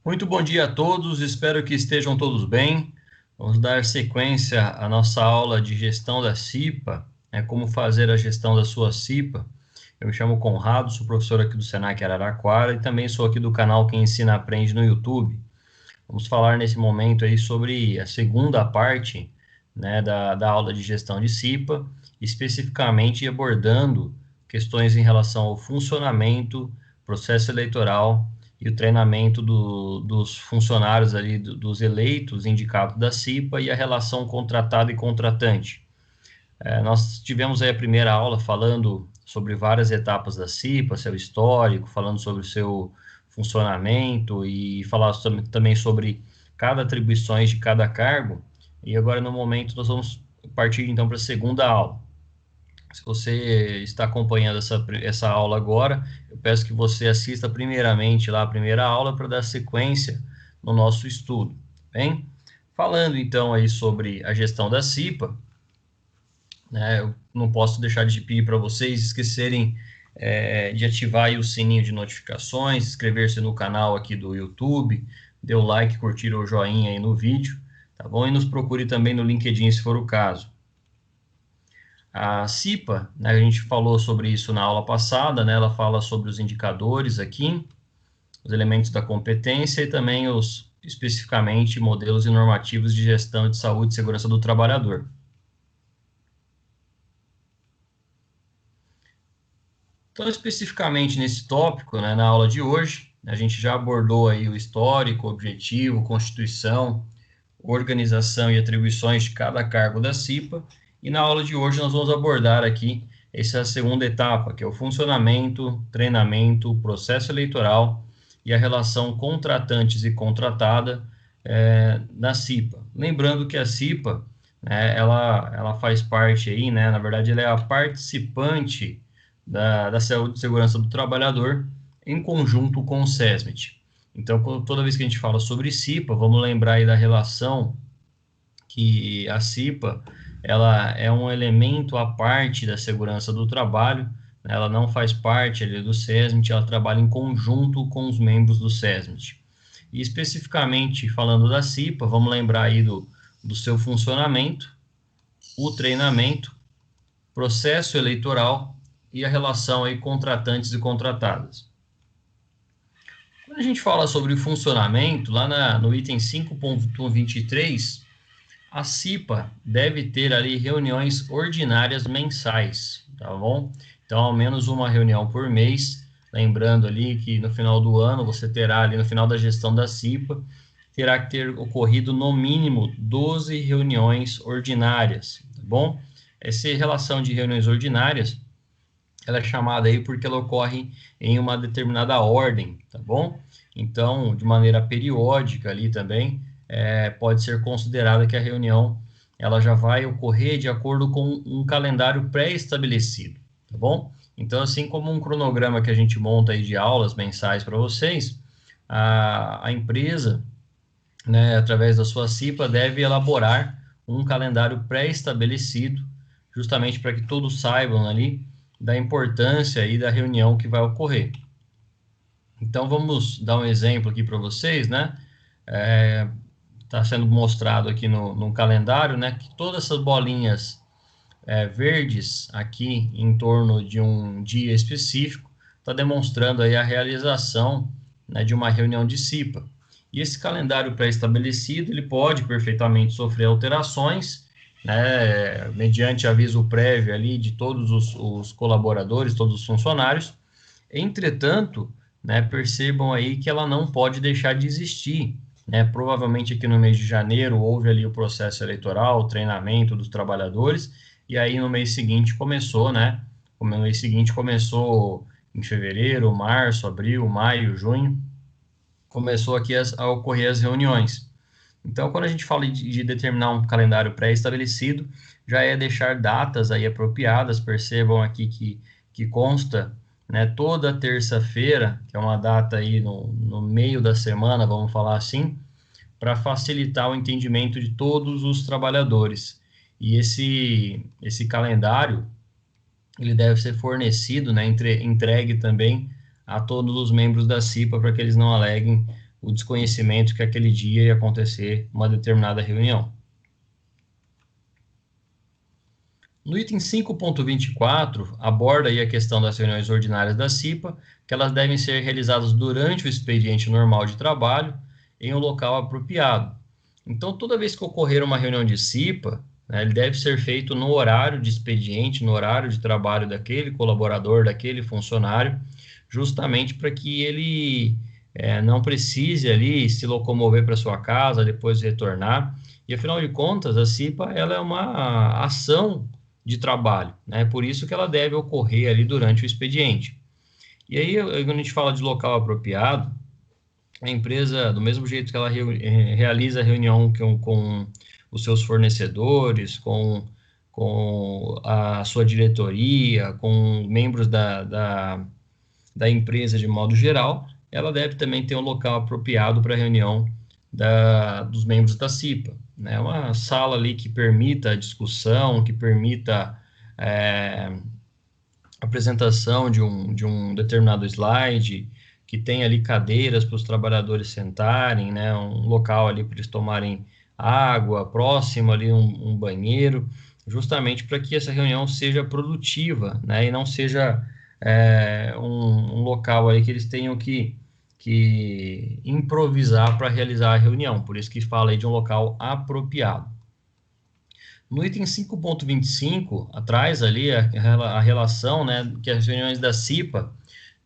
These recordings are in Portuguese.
Muito bom dia a todos, espero que estejam todos bem. Vamos dar sequência à nossa aula de gestão da CIPA, como fazer a gestão da sua CIPA. Eu me chamo Conrado, sou professor aqui do Senac Araraquara e também sou aqui do canal Quem Ensina Aprende no YouTube. Vamos falar nesse momento aí sobre a segunda parte, da aula de gestão de CIPA, especificamente abordando questões em relação ao funcionamento, processo eleitoral e o treinamento dos funcionários ali, dos eleitos indicados da CIPA e a relação contratado e contratante. Nós tivemos aí a primeira aula falando sobre várias etapas da CIPA, seu histórico, falando sobre o seu funcionamento e falar também sobre cada atribuições de cada cargo. E agora, no momento, nós vamos partir então para a segunda aula. Se você está acompanhando essa aula agora, eu peço que você assista primeiramente lá a primeira aula para dar sequência no nosso estudo, bem? Falando então aí sobre a gestão da CIPA, eu não posso deixar de pedir para vocês esquecerem de ativar aí o sininho de notificações, inscrever-se no canal aqui do YouTube, dê o like, curtir o joinha aí no vídeo, tá bom? E nos procure também no LinkedIn se for o caso. A CIPA, a gente falou sobre isso na aula passada, ela fala sobre os indicadores aqui, os elementos da competência e também especificamente, modelos e normativos de gestão de saúde e segurança do trabalhador. Então, especificamente nesse tópico, na aula de hoje, a gente já abordou aí o histórico, objetivo, constituição, organização e atribuições de cada cargo da CIPA, e na aula de hoje nós vamos abordar aqui essa segunda etapa, que é o funcionamento, treinamento, processo eleitoral e a relação contratantes e contratada na CIPA. Lembrando que a CIPA, ela faz parte aí, na verdade ela é a participante da saúde e segurança do trabalhador em conjunto com o SESMIT. Então, toda vez que a gente fala sobre CIPA, vamos lembrar aí da relação que a CIPA ela é um elemento à parte da segurança do trabalho, ela não faz parte ali do SESMIT, ela trabalha em conjunto com os membros do SESMIT. E especificamente falando da CIPA, vamos lembrar aí do seu funcionamento, o treinamento, processo eleitoral e a relação aí contratantes e contratadas. Quando a gente fala sobre funcionamento, lá no item 5.23, a CIPA deve ter ali reuniões ordinárias mensais, tá bom? Então, ao menos uma reunião por mês, lembrando ali que no final do ano, você terá ali no final da gestão da CIPA, terá que ter ocorrido no mínimo 12 reuniões ordinárias, tá bom? Essa relação de reuniões ordinárias, ela é chamada aí porque ela ocorre em uma determinada ordem, tá bom? Então, de maneira periódica ali também, pode ser considerada que a reunião ela já vai ocorrer de acordo com um calendário pré-estabelecido, tá bom? Então, assim como um cronograma que a gente monta aí de aulas mensais para vocês, a empresa, através da sua CIPA, deve elaborar um calendário pré-estabelecido, justamente para que todos saibam ali da importância aí da reunião que vai ocorrer. Então, vamos dar um exemplo aqui para vocês, Está sendo mostrado aqui no calendário, que todas essas bolinhas verdes aqui em torno de um dia específico está demonstrando aí a realização, de uma reunião de CIPA. E esse calendário pré-estabelecido, ele pode perfeitamente sofrer alterações, mediante aviso prévio ali de todos os colaboradores, todos os funcionários. Entretanto, percebam aí que ela não pode deixar de existir, provavelmente aqui no mês de janeiro houve ali o processo eleitoral, o treinamento dos trabalhadores, e aí no mês seguinte começou, O mês seguinte começou em fevereiro, março, abril, maio, junho, começou aqui a ocorrer as reuniões. Então, quando a gente fala de determinar um calendário pré-estabelecido, já é deixar datas aí apropriadas. Percebam aqui que consta, toda terça-feira, que é uma data aí no meio da semana, vamos falar assim, para facilitar o entendimento de todos os trabalhadores. E esse calendário, ele deve ser fornecido, entregue também a todos os membros da CIPA, para que eles não aleguem o desconhecimento que aquele dia ia acontecer uma determinada reunião. No item 5.24, aborda aí a questão das reuniões ordinárias da CIPA, que elas devem ser realizadas durante o expediente normal de trabalho, em um local apropriado. Então, toda vez que ocorrer uma reunião de CIPA, né, ele deve ser feito no horário de expediente, no horário de trabalho daquele colaborador, daquele funcionário, justamente para que ele não precise ali se locomover para sua casa, depois retornar. E, afinal de contas, a CIPA ela é uma ação de trabalho, né? Por isso que ela deve ocorrer ali durante o expediente. E aí, quando a gente fala de local apropriado, a empresa, do mesmo jeito que ela realiza a reunião com os seus fornecedores, com a sua diretoria, com membros da empresa de modo geral, ela deve também ter um local apropriado para a reunião dos membros da CIPA, né? Uma sala ali que permita a discussão, que permita apresentação de um determinado slide, que tem ali cadeiras para os trabalhadores sentarem, né? Um local ali para eles tomarem água, próximo ali um banheiro, justamente para que essa reunião seja produtiva, né? E não seja um local aí que eles tenham que improvisar para realizar a reunião, por isso que fala aí de um local apropriado. No item 5.25, atrás ali a relação, né, que as reuniões da CIPA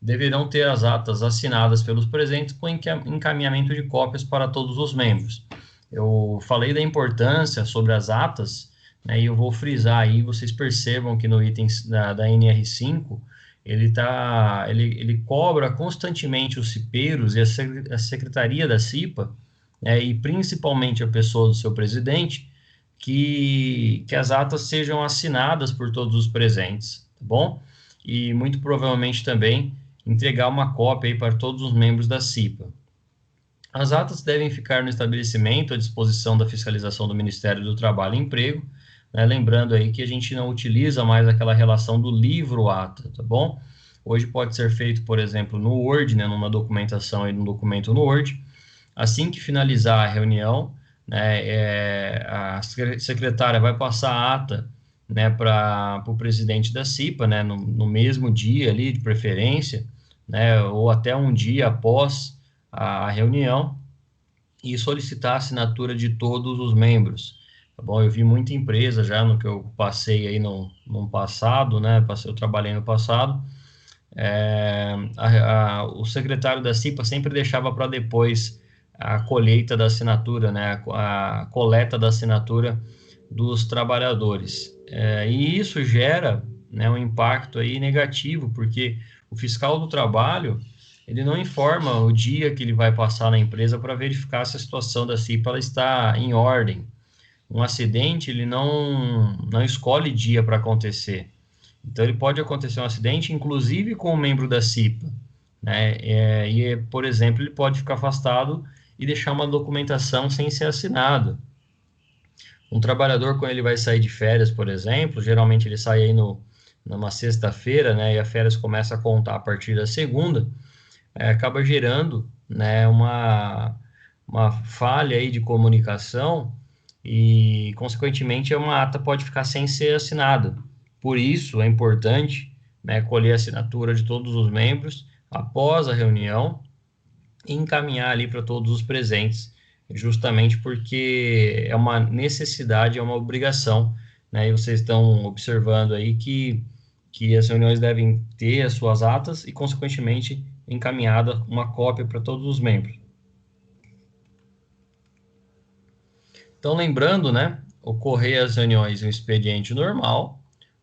deverão ter as atas assinadas pelos presentes com encaminhamento de cópias para todos os membros. Eu falei da importância sobre as atas, né, e eu vou frisar aí, vocês percebam que no item da NR5, ele cobra constantemente os cipeiros e a secretaria da CIPA, né, e principalmente a pessoa do seu presidente, que as atas sejam assinadas por todos os presentes, tá bom? E muito provavelmente também entregar uma cópia aí para todos os membros da CIPA. As atas devem ficar no estabelecimento à disposição da fiscalização do Ministério do Trabalho e Emprego, né? Lembrando aí que a gente não utiliza mais aquela relação do livro-ata, tá bom? Hoje pode ser feito, por exemplo, no Word, né, numa documentação aí, num documento no Word. Assim que finalizar a reunião, né, a secretária vai passar a ata, né, para o presidente da CIPA, né, no mesmo dia ali, de preferência, né, ou até um dia após a reunião, e solicitar a assinatura de todos os membros. Tá bom? Eu vi muita empresa já no que eu passei aí no passado, né, eu trabalhei no passado, o secretário da CIPA sempre deixava para depois a colheita da assinatura, né, a coleta da assinatura dos trabalhadores. E isso gera, né, um impacto aí negativo, porque o fiscal do trabalho, ele não informa o dia que ele vai passar na empresa para verificar se a situação da CIPA ela está em ordem. Um acidente, ele não escolhe dia para acontecer. Então, ele pode acontecer um acidente, inclusive com um membro da CIPA, né? Por exemplo, ele pode ficar afastado e deixar uma documentação sem ser assinado. Um trabalhador, quando ele vai sair de férias, por exemplo, geralmente ele sai aí numa sexta-feira, né? E a férias começa a contar a partir da segunda, acaba gerando, né, uma falha aí de comunicação e, consequentemente, uma ata pode ficar sem ser assinada. Por isso, é importante, né, colher a assinatura de todos os membros após a reunião e encaminhar ali para todos os presentes, justamente porque é uma necessidade, é uma obrigação, né, e vocês estão observando aí que as reuniões devem ter as suas atas e, consequentemente, encaminhada uma cópia para todos os membros. Então, lembrando, né, ocorrer as reuniões em um expediente normal,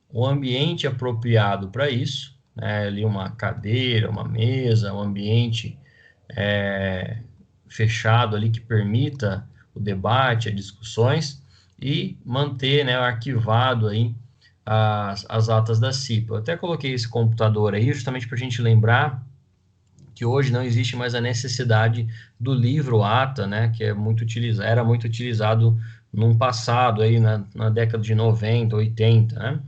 o ambiente apropriado para isso, né, ali uma cadeira, uma mesa, um ambiente fechado ali que permita o debate, as discussões, e manter, né, arquivado aí as atas da CIPA. Eu até coloquei esse computador aí justamente para a gente lembrar que hoje não existe mais a necessidade do livro ata, né, que era muito utilizado num passado aí na década de 90, 80, né?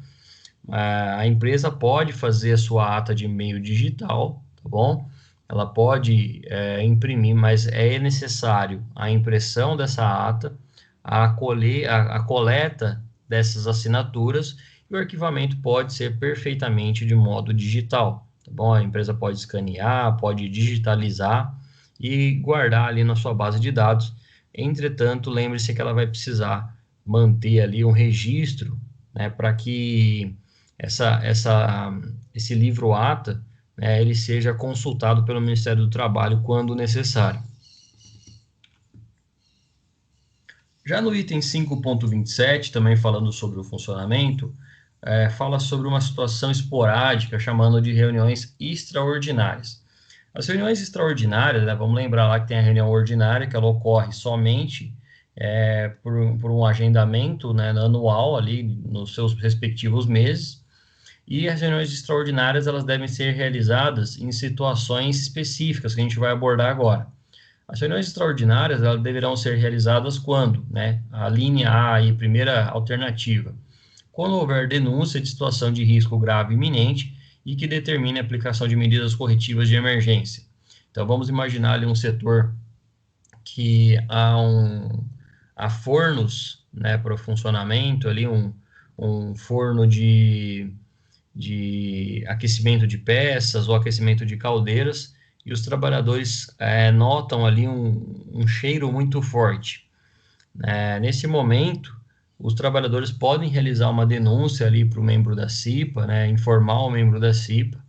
A empresa pode fazer a sua ata de meio digital, tá bom? ela pode imprimir, mas é necessário a impressão dessa ata, a coleta dessas assinaturas, e o arquivamento pode ser perfeitamente de modo digital, tá bom? A empresa pode escanear, pode digitalizar e guardar ali na sua base de dados. Entretanto, lembre-se que ela vai precisar manter ali um registro, né, para que esse livro ata, né, ele seja consultado pelo Ministério do Trabalho quando necessário. Já no item 5.27, também falando sobre o funcionamento, fala sobre uma situação esporádica, chamando de reuniões extraordinárias. As reuniões extraordinárias, né, vamos lembrar lá que tem a reunião ordinária, que ela ocorre somente por um agendamento, né, anual ali nos seus respectivos meses, e as reuniões extraordinárias elas devem ser realizadas em situações específicas que a gente vai abordar agora. As reuniões extraordinárias elas deverão ser realizadas quando, né? A linha A aí, primeira alternativa, quando houver denúncia de situação de risco grave iminente e que determine a aplicação de medidas corretivas de emergência. Então vamos imaginar ali um setor que há fornos, né, para o funcionamento ali, um forno de aquecimento de peças ou aquecimento de caldeiras, e os trabalhadores notam ali um cheiro muito forte. Nesse momento, os trabalhadores podem realizar uma denúncia ali para o membro da CIPA, né, informar o membro da CIPA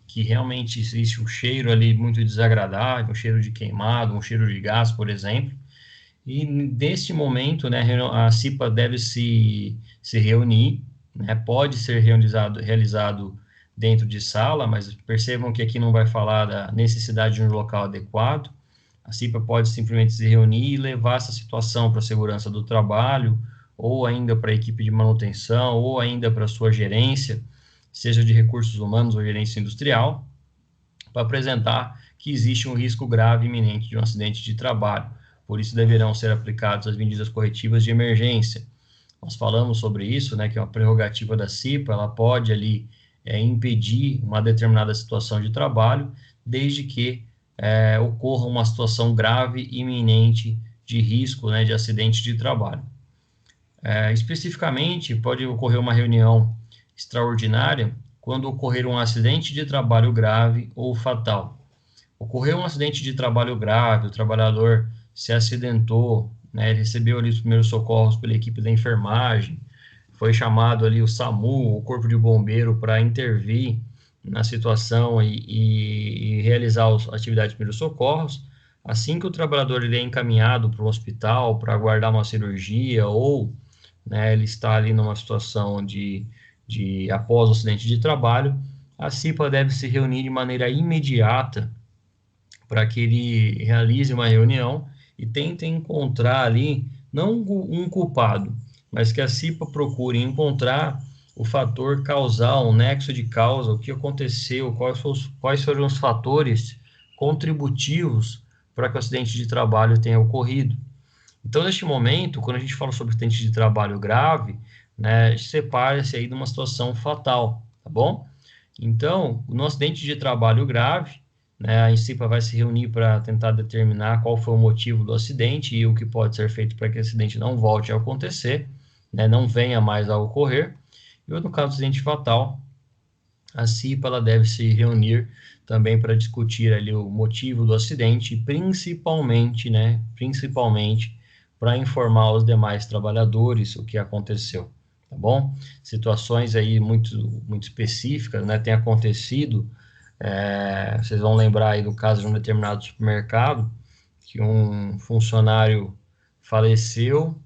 que realmente existe um cheiro ali muito desagradável, um cheiro de queimado, um cheiro de gás, por exemplo. E nesse momento, né, a CIPA deve se reunir, né, pode ser realizado dentro de sala, mas percebam que aqui não vai falar da necessidade de um local adequado. A CIPA pode simplesmente se reunir e levar essa situação para a segurança do trabalho, ou ainda para a equipe de manutenção, ou ainda para a sua gerência, seja de recursos humanos ou gerência industrial, para apresentar que existe um risco grave iminente de um acidente de trabalho. Por isso deverão ser aplicadas as medidas corretivas de emergência. Nós falamos sobre isso, né, que é uma prerrogativa da CIPA, ela pode ali impedir uma determinada situação de trabalho, desde que ocorra uma situação grave iminente de risco, né, de acidente de trabalho. Especificamente, pode ocorrer uma reunião extraordinária quando ocorrer um acidente de trabalho grave ou fatal. Ocorreu um acidente de trabalho grave, o trabalhador se acidentou, né, ele recebeu ali os primeiros socorros pela equipe da enfermagem, foi chamado ali o SAMU, o Corpo de Bombeiro, para intervir na situação e realizar as atividades de primeiros socorros. Assim que o trabalhador ele é encaminhado para o hospital para aguardar uma cirurgia ou, né, ele está ali numa situação após o acidente de trabalho, a CIPA deve se reunir de maneira imediata para que ele realize uma reunião e tente encontrar ali, não um culpado, mas que a CIPA procure encontrar o fator causal, um nexo de causa, o que aconteceu, quais foram os fatores contributivos para que o acidente de trabalho tenha ocorrido. Então, neste momento, quando a gente fala sobre acidente de trabalho grave, né, separa-se aí de uma situação fatal, tá bom? Então, no acidente de trabalho grave, né, a INCIPA vai se reunir para tentar determinar qual foi o motivo do acidente e o que pode ser feito para que o acidente não volte a acontecer, né, não venha mais a ocorrer. E no caso do acidente fatal, a CIPA ela deve se reunir também para discutir ali o motivo do acidente, principalmente para informar os demais trabalhadores o que aconteceu, tá bom? Situações aí muito específicas, né, tem acontecido, vocês vão lembrar aí do caso de um determinado supermercado, que um funcionário faleceu,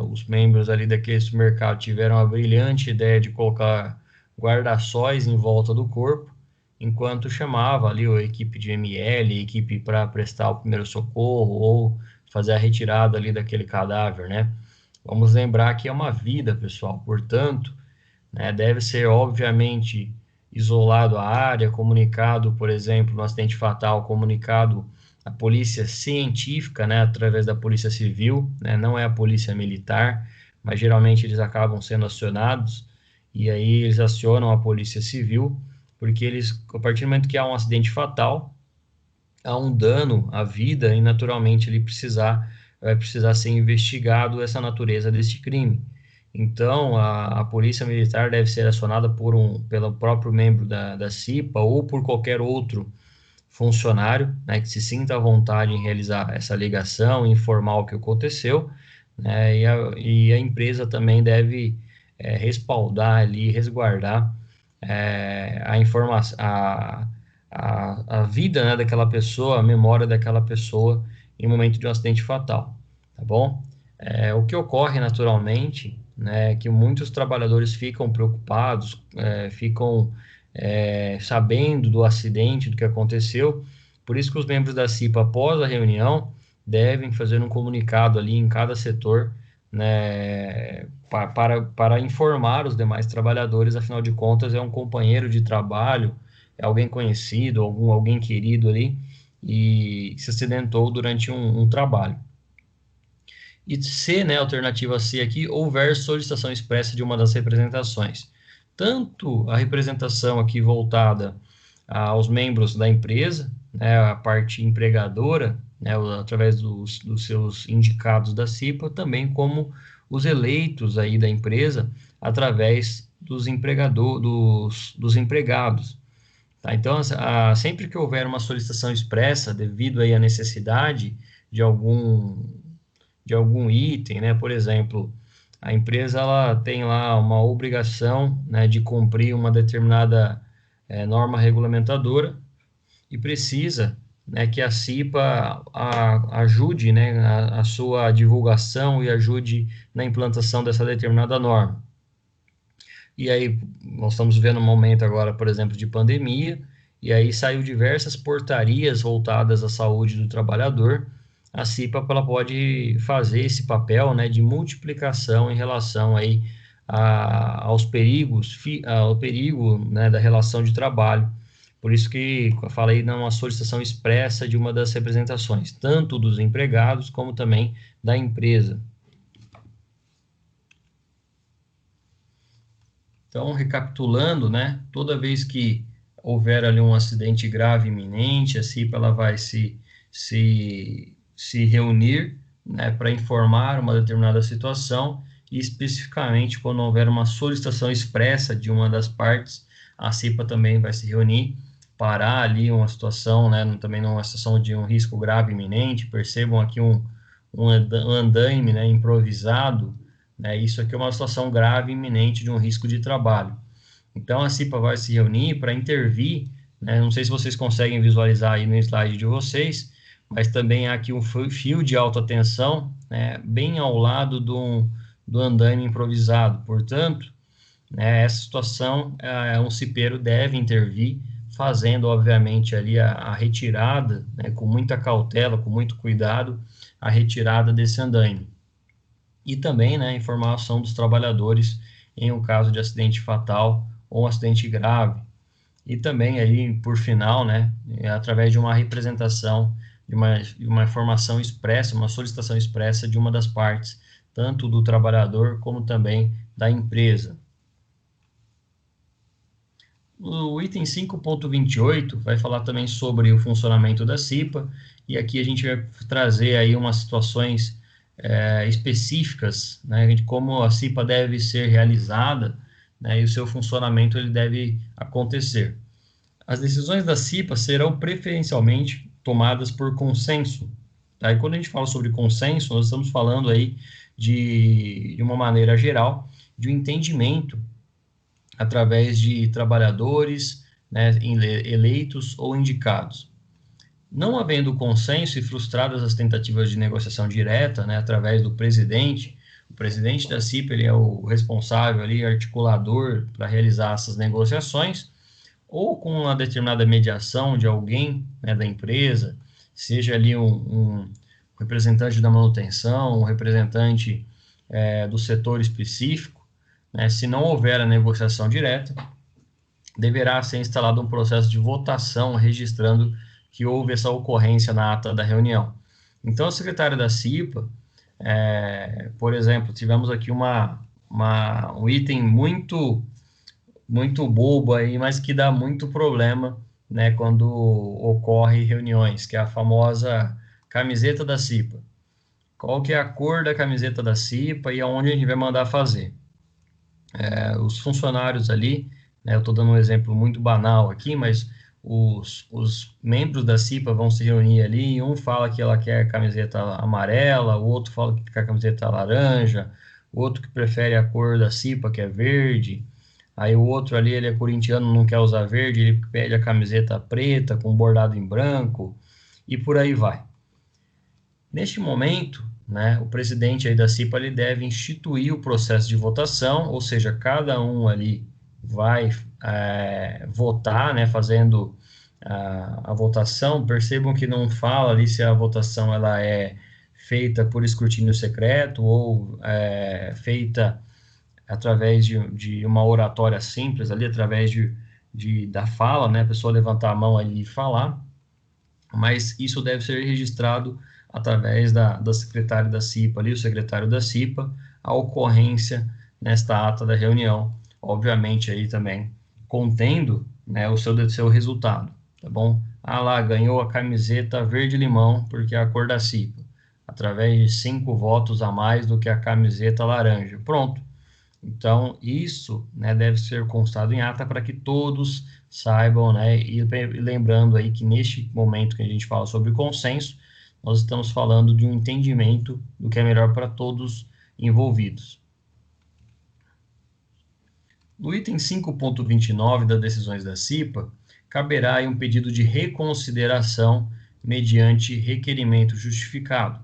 os membros ali daquele supermercado tiveram a brilhante ideia de colocar guarda-sóis em volta do corpo, enquanto chamava ali a equipe de ML, a equipe para prestar o primeiro socorro ou fazer a retirada ali daquele cadáver, né? Vamos lembrar que é uma vida, pessoal, portanto, né, deve ser, obviamente, isolado a área, comunicado, por exemplo, no acidente fatal, comunicado à polícia científica, né, através da polícia civil, né, não é a polícia militar, mas geralmente eles acabam sendo acionados, e aí eles acionam a polícia civil, porque eles, a partir do momento que há um acidente fatal, há um dano à vida e naturalmente vai precisar ser investigado essa natureza desse crime. Então, a Polícia Militar deve ser acionada pelo próprio membro da CIPA ou por qualquer outro funcionário, né, que se sinta à vontade em realizar essa ligação, informar o que aconteceu, né, e a empresa também deve respaldar ali, resguardar a informação, a vida, né, daquela pessoa, a memória daquela pessoa em momento de um acidente fatal, tá bom? O que ocorre naturalmente, né, é que muitos trabalhadores ficam preocupados, ficam sabendo do acidente, do que aconteceu, por isso que os membros da CIPA, após a reunião, devem fazer um comunicado ali em cada setor, né, para informar os demais trabalhadores, afinal de contas, é um companheiro de trabalho, é alguém conhecido, alguém querido ali, e se acidentou durante um trabalho. E C, né, alternativa C aqui, houver solicitação expressa de uma das representações. Tanto a representação aqui voltada aos membros da empresa, né, a parte empregadora, né, através dos seus indicados da CIPA, também como os eleitos aí da empresa, através dos empregados. Tá? Então, sempre que houver uma solicitação expressa, devido aí à necessidade de de algum item, né? Por exemplo, a empresa ela tem lá uma obrigação, né, de cumprir uma determinada norma regulamentadora e precisa, né, que a CIPA ajude, né, a sua divulgação e ajude na implantação dessa determinada norma. E aí, nós estamos vendo um momento agora, por exemplo, de pandemia, e aí saiu diversas portarias voltadas à saúde do trabalhador. A CIPA ela pode fazer esse papel, né, de multiplicação em relação aí aos perigos, ao perigo, né, da relação de trabalho. Por isso que eu falei numa solicitação expressa de uma das representações, tanto dos empregados como também da empresa. Então, recapitulando, né, toda vez que houver ali um acidente grave iminente, a CIPA ela vai se reunir, né, para informar uma determinada situação e especificamente quando houver uma solicitação expressa de uma das partes, a CIPA também vai se reunir, parar ali uma situação, né, também numa situação de um risco grave iminente, percebam aqui um andaime, né, improvisado, né? Isso aqui é uma situação grave iminente de um risco de trabalho. Então, a CIPA vai se reunir para intervir, né? Não sei se vocês conseguem visualizar aí no slide de vocês, mas também há aqui um fio de alta tensão, né, bem ao lado do andaime improvisado. Portanto, né, essa situação, um cipeiro deve intervir, fazendo, obviamente, ali a retirada, né, com muita cautela, com muito cuidado, a retirada desse andaime e também, né, informação dos trabalhadores em um caso de acidente fatal ou um acidente grave. E também aí, por final, né, através de uma representação, de uma informação expressa, uma solicitação expressa de uma das partes, tanto do trabalhador como também da empresa. O item 5.28 vai falar também sobre o funcionamento da CIPA, e aqui a gente vai trazer aí umas situações específicas, né, de como a CIPA deve ser realizada, né, e o seu funcionamento ele deve acontecer. As decisões da CIPA serão preferencialmente tomadas por consenso. Tá? E quando a gente fala sobre consenso, nós estamos falando aí de uma maneira geral, de um entendimento através de trabalhadores, né, eleitos ou indicados. Não havendo consenso e frustradas as tentativas de negociação direta, né, através do presidente, o presidente da CIPA ele é o responsável ali, articulador para realizar essas negociações, ou com uma determinada mediação de alguém, né, da empresa, seja ali um representante da manutenção, um representante do setor específico, né, se não houver a negociação direta, deverá ser instalado um processo de votação registrando que houve essa ocorrência na ata da reunião. Então, a secretária da CIPA, por exemplo, tivemos aqui um item muito bobo aí, mas que dá muito problema né, quando ocorre reuniões, que é a famosa camiseta da CIPA. Qual que é a cor da camiseta da CIPA e aonde a gente vai mandar fazer? Os funcionários ali, né, eu estou dando um exemplo muito banal aqui, mas os membros da CIPA vão se reunir ali e um fala que ela quer camiseta amarela, o outro fala que quer camiseta laranja, o outro que prefere a cor da CIPA, que é verde, aí o outro ali, ele é corintiano, não quer usar verde, ele pede a camiseta preta com bordado em branco, e por aí vai. Neste momento, né, o presidente aí da CIPA ele deve instituir o processo de votação, ou seja, cada um ali vai votar, né, fazendo a votação. Percebam que não fala ali se a votação ela é feita por escrutínio secreto ou feita através de uma oratória simples ali, através da fala, né, a pessoa levantar a mão ali e falar, mas isso deve ser registrado através da secretária da CIPA, ali, o secretário da CIPA, a ocorrência nesta ata da reunião, obviamente aí também contendo, né, o seu resultado, tá bom? Ah lá, ganhou a camiseta verde-limão, porque é a cor da CIPA, através de 5 votos a mais do que a camiseta laranja. Pronto. Então, isso, né, deve ser constado em ata para que todos saibam, né, e lembrando aí que neste momento que a gente fala sobre consenso, nós estamos falando de um entendimento do que é melhor para todos envolvidos. No item 5.29 das decisões da CIPA, caberá aí um pedido de reconsideração mediante requerimento justificado.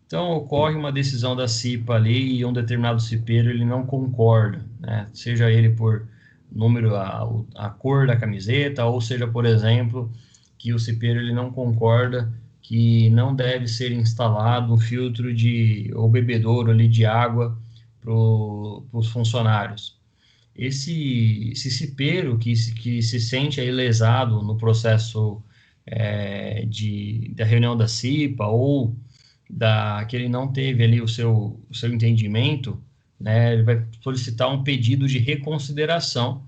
Então, ocorre uma decisão da CIPA ali e um determinado cipeiro ele não concorda, né? Seja ele por número, a cor da camiseta, ou seja, por exemplo, que o cipeiro ele não concorda que não deve ser instalado um filtro ou bebedouro ali de água para os funcionários. Esse cipeiro que se sente aí lesado no processo da reunião da CIPA ou que ele não teve ali o seu entendimento, né, ele vai solicitar um pedido de reconsideração,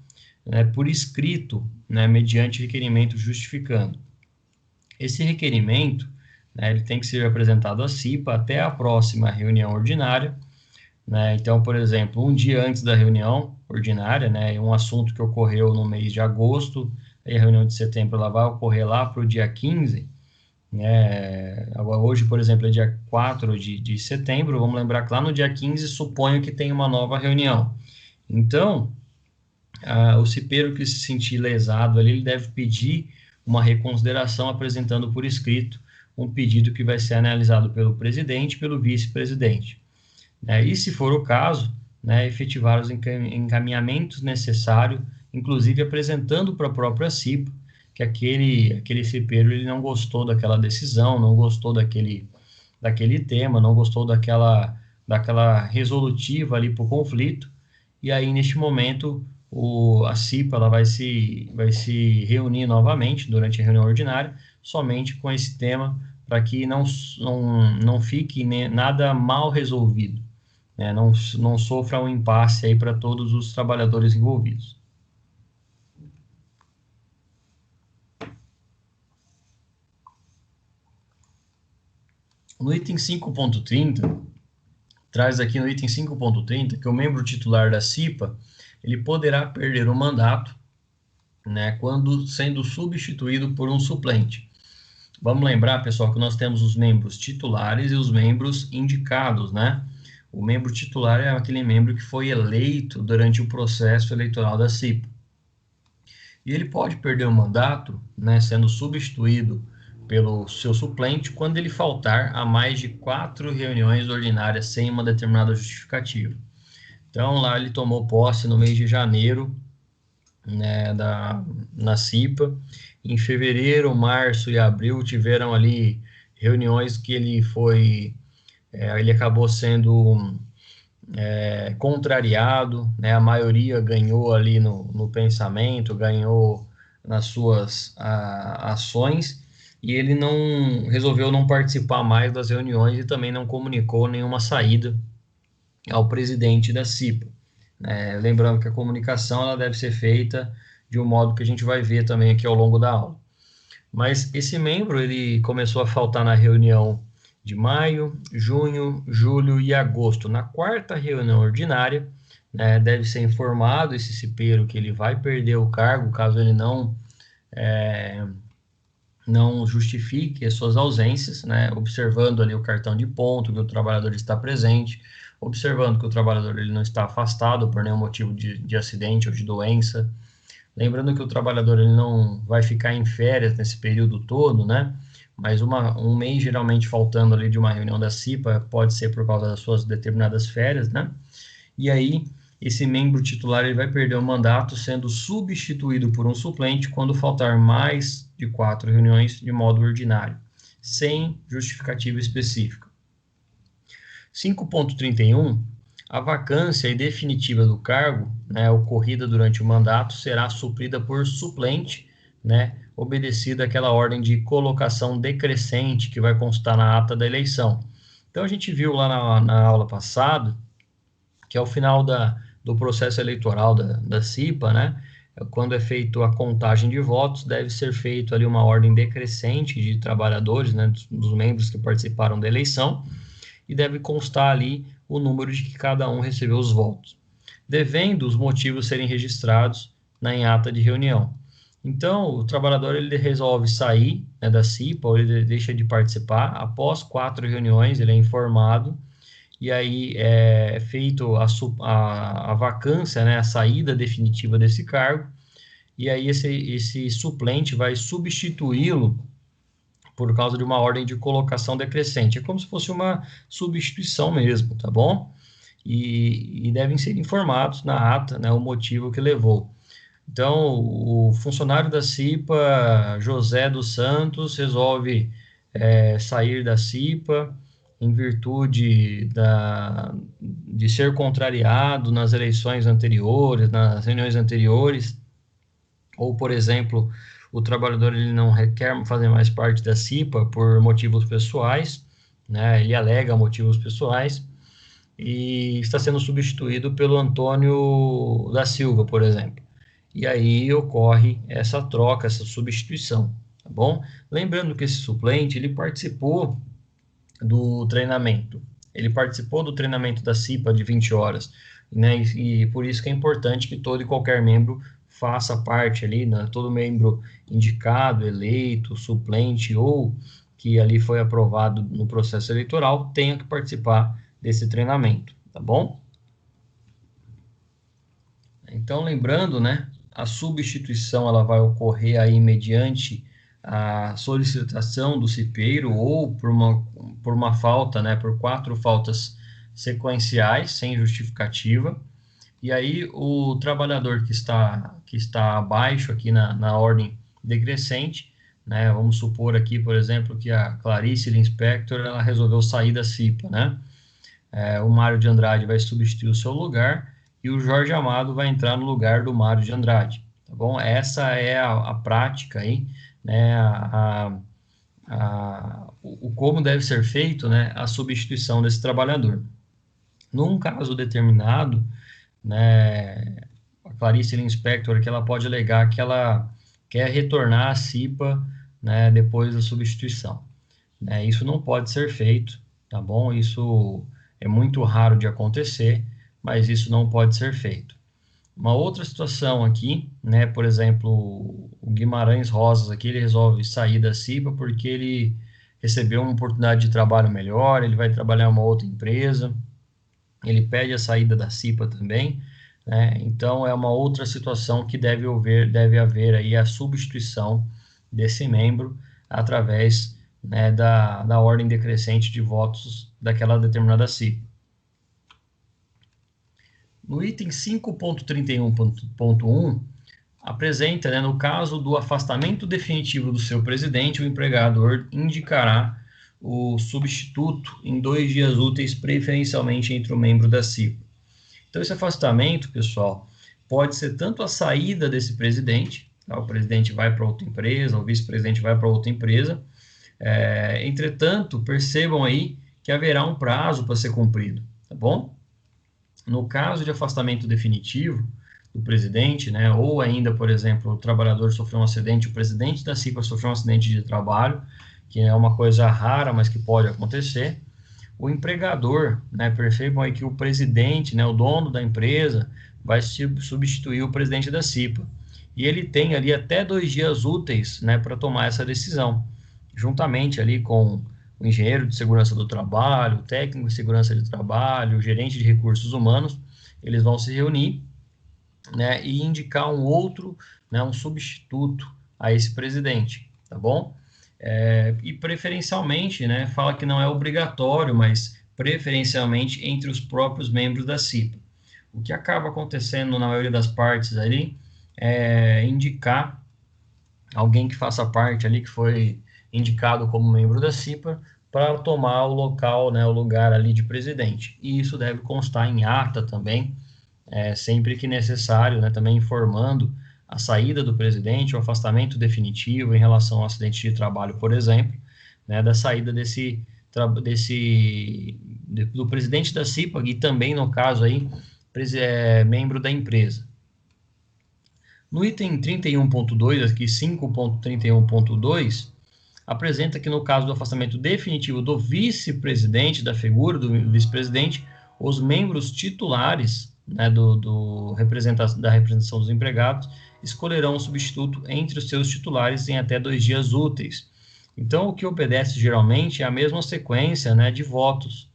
né, por escrito, né, mediante requerimento justificando. Esse requerimento, né, ele tem que ser apresentado à CIPA até a próxima reunião ordinária, né? Então, por exemplo, um dia antes da reunião ordinária, né, um assunto que ocorreu no mês de agosto, aí a reunião de setembro ela vai ocorrer lá para o dia 15, hoje, por exemplo, é dia 4 de setembro, vamos lembrar que lá no dia 15, suponho que tem uma nova reunião. Então, o cipeiro que se sentir lesado ali, ele deve pedir uma reconsideração apresentando por escrito um pedido que vai ser analisado pelo presidente e pelo vice-presidente. E se for o caso, efetivar os encaminhamentos necessários, inclusive apresentando para a própria CIPA que aquele cipeiro ele não gostou daquela decisão, não gostou daquele tema, não gostou daquela resolutiva ali para o conflito, e aí neste momento a CIPA ela vai se reunir novamente durante a reunião ordinária, somente com esse tema, para que não fique nada mal resolvido, né? Não sofra um impasse aí para todos os trabalhadores envolvidos. No item 5.30, traz aqui no item 5.30 que o membro titular da CIPA, ele poderá perder o mandato, né, quando sendo substituído por um suplente. Vamos lembrar, pessoal, que nós temos os membros titulares e os membros indicados, né? O membro titular é aquele membro que foi eleito durante o processo eleitoral da CIPA. E ele pode perder o mandato, né, sendo substituído pelo seu suplente quando ele faltar a mais de 4 reuniões ordinárias sem uma determinada justificativa. Então, lá ele tomou posse no mês de janeiro, né, na CIPA. Em fevereiro, março e abril tiveram ali reuniões que ele acabou sendo contrariado, né? A maioria ganhou ali no pensamento, ganhou nas suas ações, e ele resolveu não participar mais das reuniões e também não comunicou nenhuma saída ao presidente da CIPA. Lembrando que a comunicação ela deve ser feita de um modo que a gente vai ver também aqui ao longo da aula. Mas esse membro, ele começou a faltar na reunião de maio, junho, julho e agosto. Na quarta reunião ordinária, né, deve ser informado esse cipeiro que ele vai perder o cargo caso ele não justifique as suas ausências, né, observando ali o cartão de ponto, que o trabalhador está presente, observando que o trabalhador ele não está afastado por nenhum motivo de acidente ou de doença. Lembrando que o trabalhador ele não vai ficar em férias nesse período todo, né? Mas um mês geralmente faltando ali de uma reunião da CIPA pode ser por causa das suas determinadas férias, né? E aí, esse membro titular ele vai perder o mandato sendo substituído por um suplente quando faltar mais de 4 reuniões de modo ordinário, sem justificativa específica. 5.31, a vacância definitiva do cargo, né, ocorrida durante o mandato, será suprida por suplente, né, obedecida aquela ordem de colocação decrescente que vai constar na ata da eleição. Então, a gente viu lá na aula passada que ao final do processo eleitoral da CIPA, né, quando é feita a contagem de votos, deve ser feito ali uma ordem decrescente de trabalhadores, né, dos membros que participaram da eleição, e deve constar ali o número de que cada um recebeu os votos, devendo os motivos serem registrados em ata de reunião. Então, o trabalhador ele resolve sair, né, da CIPA, ou ele deixa de participar. Após 4 reuniões, ele é informado, e aí é feito a vacância, né, a saída definitiva desse cargo, e aí esse suplente vai substituí-lo por causa de uma ordem de colocação decrescente. É como se fosse uma substituição mesmo, tá bom? E devem ser informados na ata, né, o motivo que levou. Então, o funcionário da CIPA, José dos Santos, resolve sair da CIPA em virtude de ser contrariado nas eleições anteriores, nas reuniões anteriores, ou, por exemplo, o trabalhador ele não requer fazer mais parte da CIPA por motivos pessoais, né? Ele alega motivos pessoais e está sendo substituído pelo Antônio da Silva, por exemplo. E aí ocorre essa troca, essa substituição, tá bom? Lembrando que esse suplente, ele participou do treinamento. Ele participou do treinamento da CIPA de 20 horas, né? E por isso que é importante que todo e qualquer membro faça parte ali, né? Todo membro indicado, eleito, suplente ou que ali foi aprovado no processo eleitoral tenha que participar desse treinamento, tá bom? Então, lembrando, né, a substituição ela vai ocorrer aí mediante a solicitação do cipeiro ou por uma falta, né, por 4 faltas sequenciais, sem justificativa. E aí o trabalhador que está abaixo aqui na ordem decrescente, né, vamos supor aqui, por exemplo, que a Clarice Linspector, ela resolveu sair da CIPA, né? O Mário de Andrade vai substituir o seu lugar e o Jorge Amado vai entrar no lugar do Mário de Andrade, tá bom? Essa é a prática aí, né, o como deve ser feito, né, a substituição desse trabalhador. Num caso determinado, né, a Clarice Linspector, que ela pode alegar que ela quer retornar à CIPA, né, depois da substituição. Né, isso não pode ser feito, tá bom? Isso é muito raro de acontecer, mas isso não pode ser feito. Uma outra situação aqui, né, por exemplo, o Guimarães Rosas aqui, ele resolve sair da CIPA porque ele recebeu uma oportunidade de trabalho melhor, ele vai trabalhar em uma outra empresa, ele pede a saída da CIPA também, né? Então é uma outra situação que deve haver aí a substituição desse membro através, né, da ordem decrescente de votos daquela determinada CIPA. No item 5.31.1, apresenta, né, no caso do afastamento definitivo do seu presidente, o empregador indicará o substituto em 2 dias úteis, preferencialmente entre o membro da CIPA. Então, esse afastamento, pessoal, pode ser tanto a saída desse presidente, tá? O presidente vai para outra empresa, o vice-presidente vai para outra empresa. Entretanto, percebam aí que haverá um prazo para ser cumprido, tá bom? No caso de afastamento definitivo, do presidente, né? Ou ainda, por exemplo, o trabalhador sofreu um acidente, o presidente da CIPA sofreu um acidente de trabalho, que é uma coisa rara, mas que pode acontecer. O empregador, né? Percebam aí que o presidente, né? O dono da empresa vai substituir o presidente da CIPA. E ele tem ali até 2 dias úteis, né? Para tomar essa decisão, juntamente ali com o engenheiro de segurança do trabalho, o técnico de segurança de trabalho, o gerente de recursos humanos, eles vão se reunir, né, e indicar um outro, né, um substituto a esse presidente, tá bom? E preferencialmente, né, fala que não é obrigatório, mas preferencialmente entre os próprios membros da CIPA. O que acaba acontecendo na maioria das partes ali é indicar alguém que faça parte ali, que foi indicado como membro da CIPA, para tomar o local, né, o lugar ali de presidente. E isso deve constar em ata também, sempre que necessário, né, também informando a saída do presidente, o afastamento definitivo em relação ao acidente de trabalho, por exemplo, né, da saída do presidente da CIPA e também, no caso aí, membro da empresa. No item 31.2, aqui 5.31.2, apresenta que no caso do afastamento definitivo do vice-presidente, da figura do vice-presidente, os membros titulares, né, da representação dos empregados escolherão um substituto entre os seus titulares em até 2 dias úteis. Então, o que obedece geralmente é a mesma sequência, né, de votos.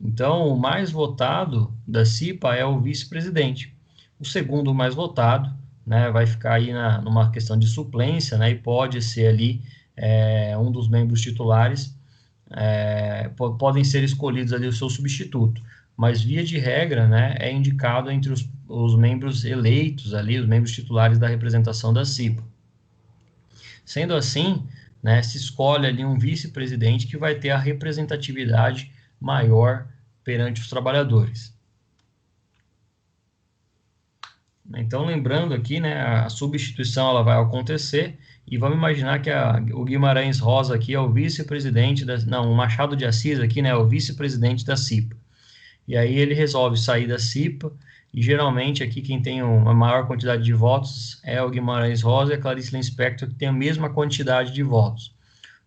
Então, o mais votado da CIPA é o vice-presidente. O segundo mais votado, né, vai ficar aí numa questão de suplência, né, e pode ser ali um dos membros titulares, podem ser escolhidos ali o seu substituto, mas via de regra, né, é indicado entre os membros eleitos ali, os membros titulares da representação da CIPA. Sendo assim, né, se escolhe ali um vice-presidente que vai ter a representatividade maior perante os trabalhadores. Então, lembrando aqui, né, a substituição ela vai acontecer e vamos imaginar que o Guimarães Rosa aqui é o vice-presidente, o Machado de Assis aqui, né, é o vice-presidente da CIPA. E aí ele resolve sair da CIPA e geralmente aqui quem tem uma maior quantidade de votos é o Guimarães Rosa e a Clarice Lispector, que tem a mesma quantidade de votos.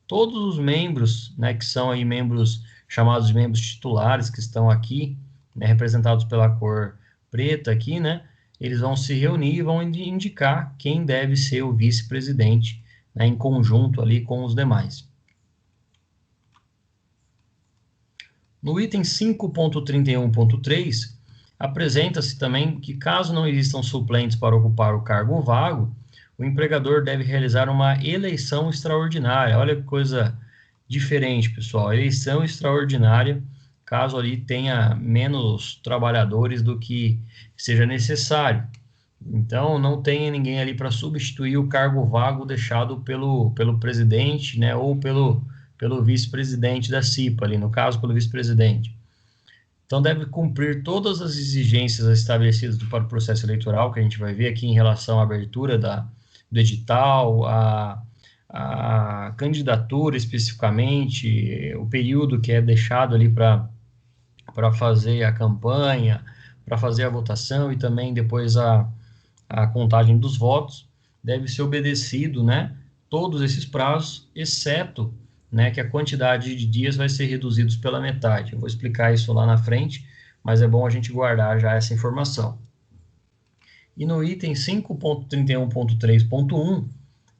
Todos os membros, né, que são aí membros chamados de membros titulares, que estão aqui, né, representados pela cor preta aqui, né, eles vão se reunir e vão indicar quem deve ser o vice-presidente, né, em conjunto ali com os demais. No item 5.31.3, apresenta-se também que, caso não existam suplentes para ocupar o cargo vago, o empregador deve realizar uma eleição extraordinária. Olha que coisa diferente, pessoal. Eleição extraordinária, caso ali tenha menos trabalhadores do que seja necessário. Então, não tenha ninguém ali para substituir o cargo vago deixado pelo presidente, né, ou pelo vice-presidente da CIPA, ali, no caso, pelo vice-presidente. Então, deve cumprir todas as exigências estabelecidas para o processo eleitoral, que a gente vai ver aqui em relação à abertura do edital, a candidatura especificamente, o período que é deixado ali para fazer a campanha, para fazer a votação e também depois a contagem dos votos, deve ser obedecido, né, todos esses prazos, exceto, né, que a quantidade de dias vai ser reduzidos pela metade. Eu vou explicar isso lá na frente, mas é bom a gente guardar já essa informação. E no item 5.31.3.1,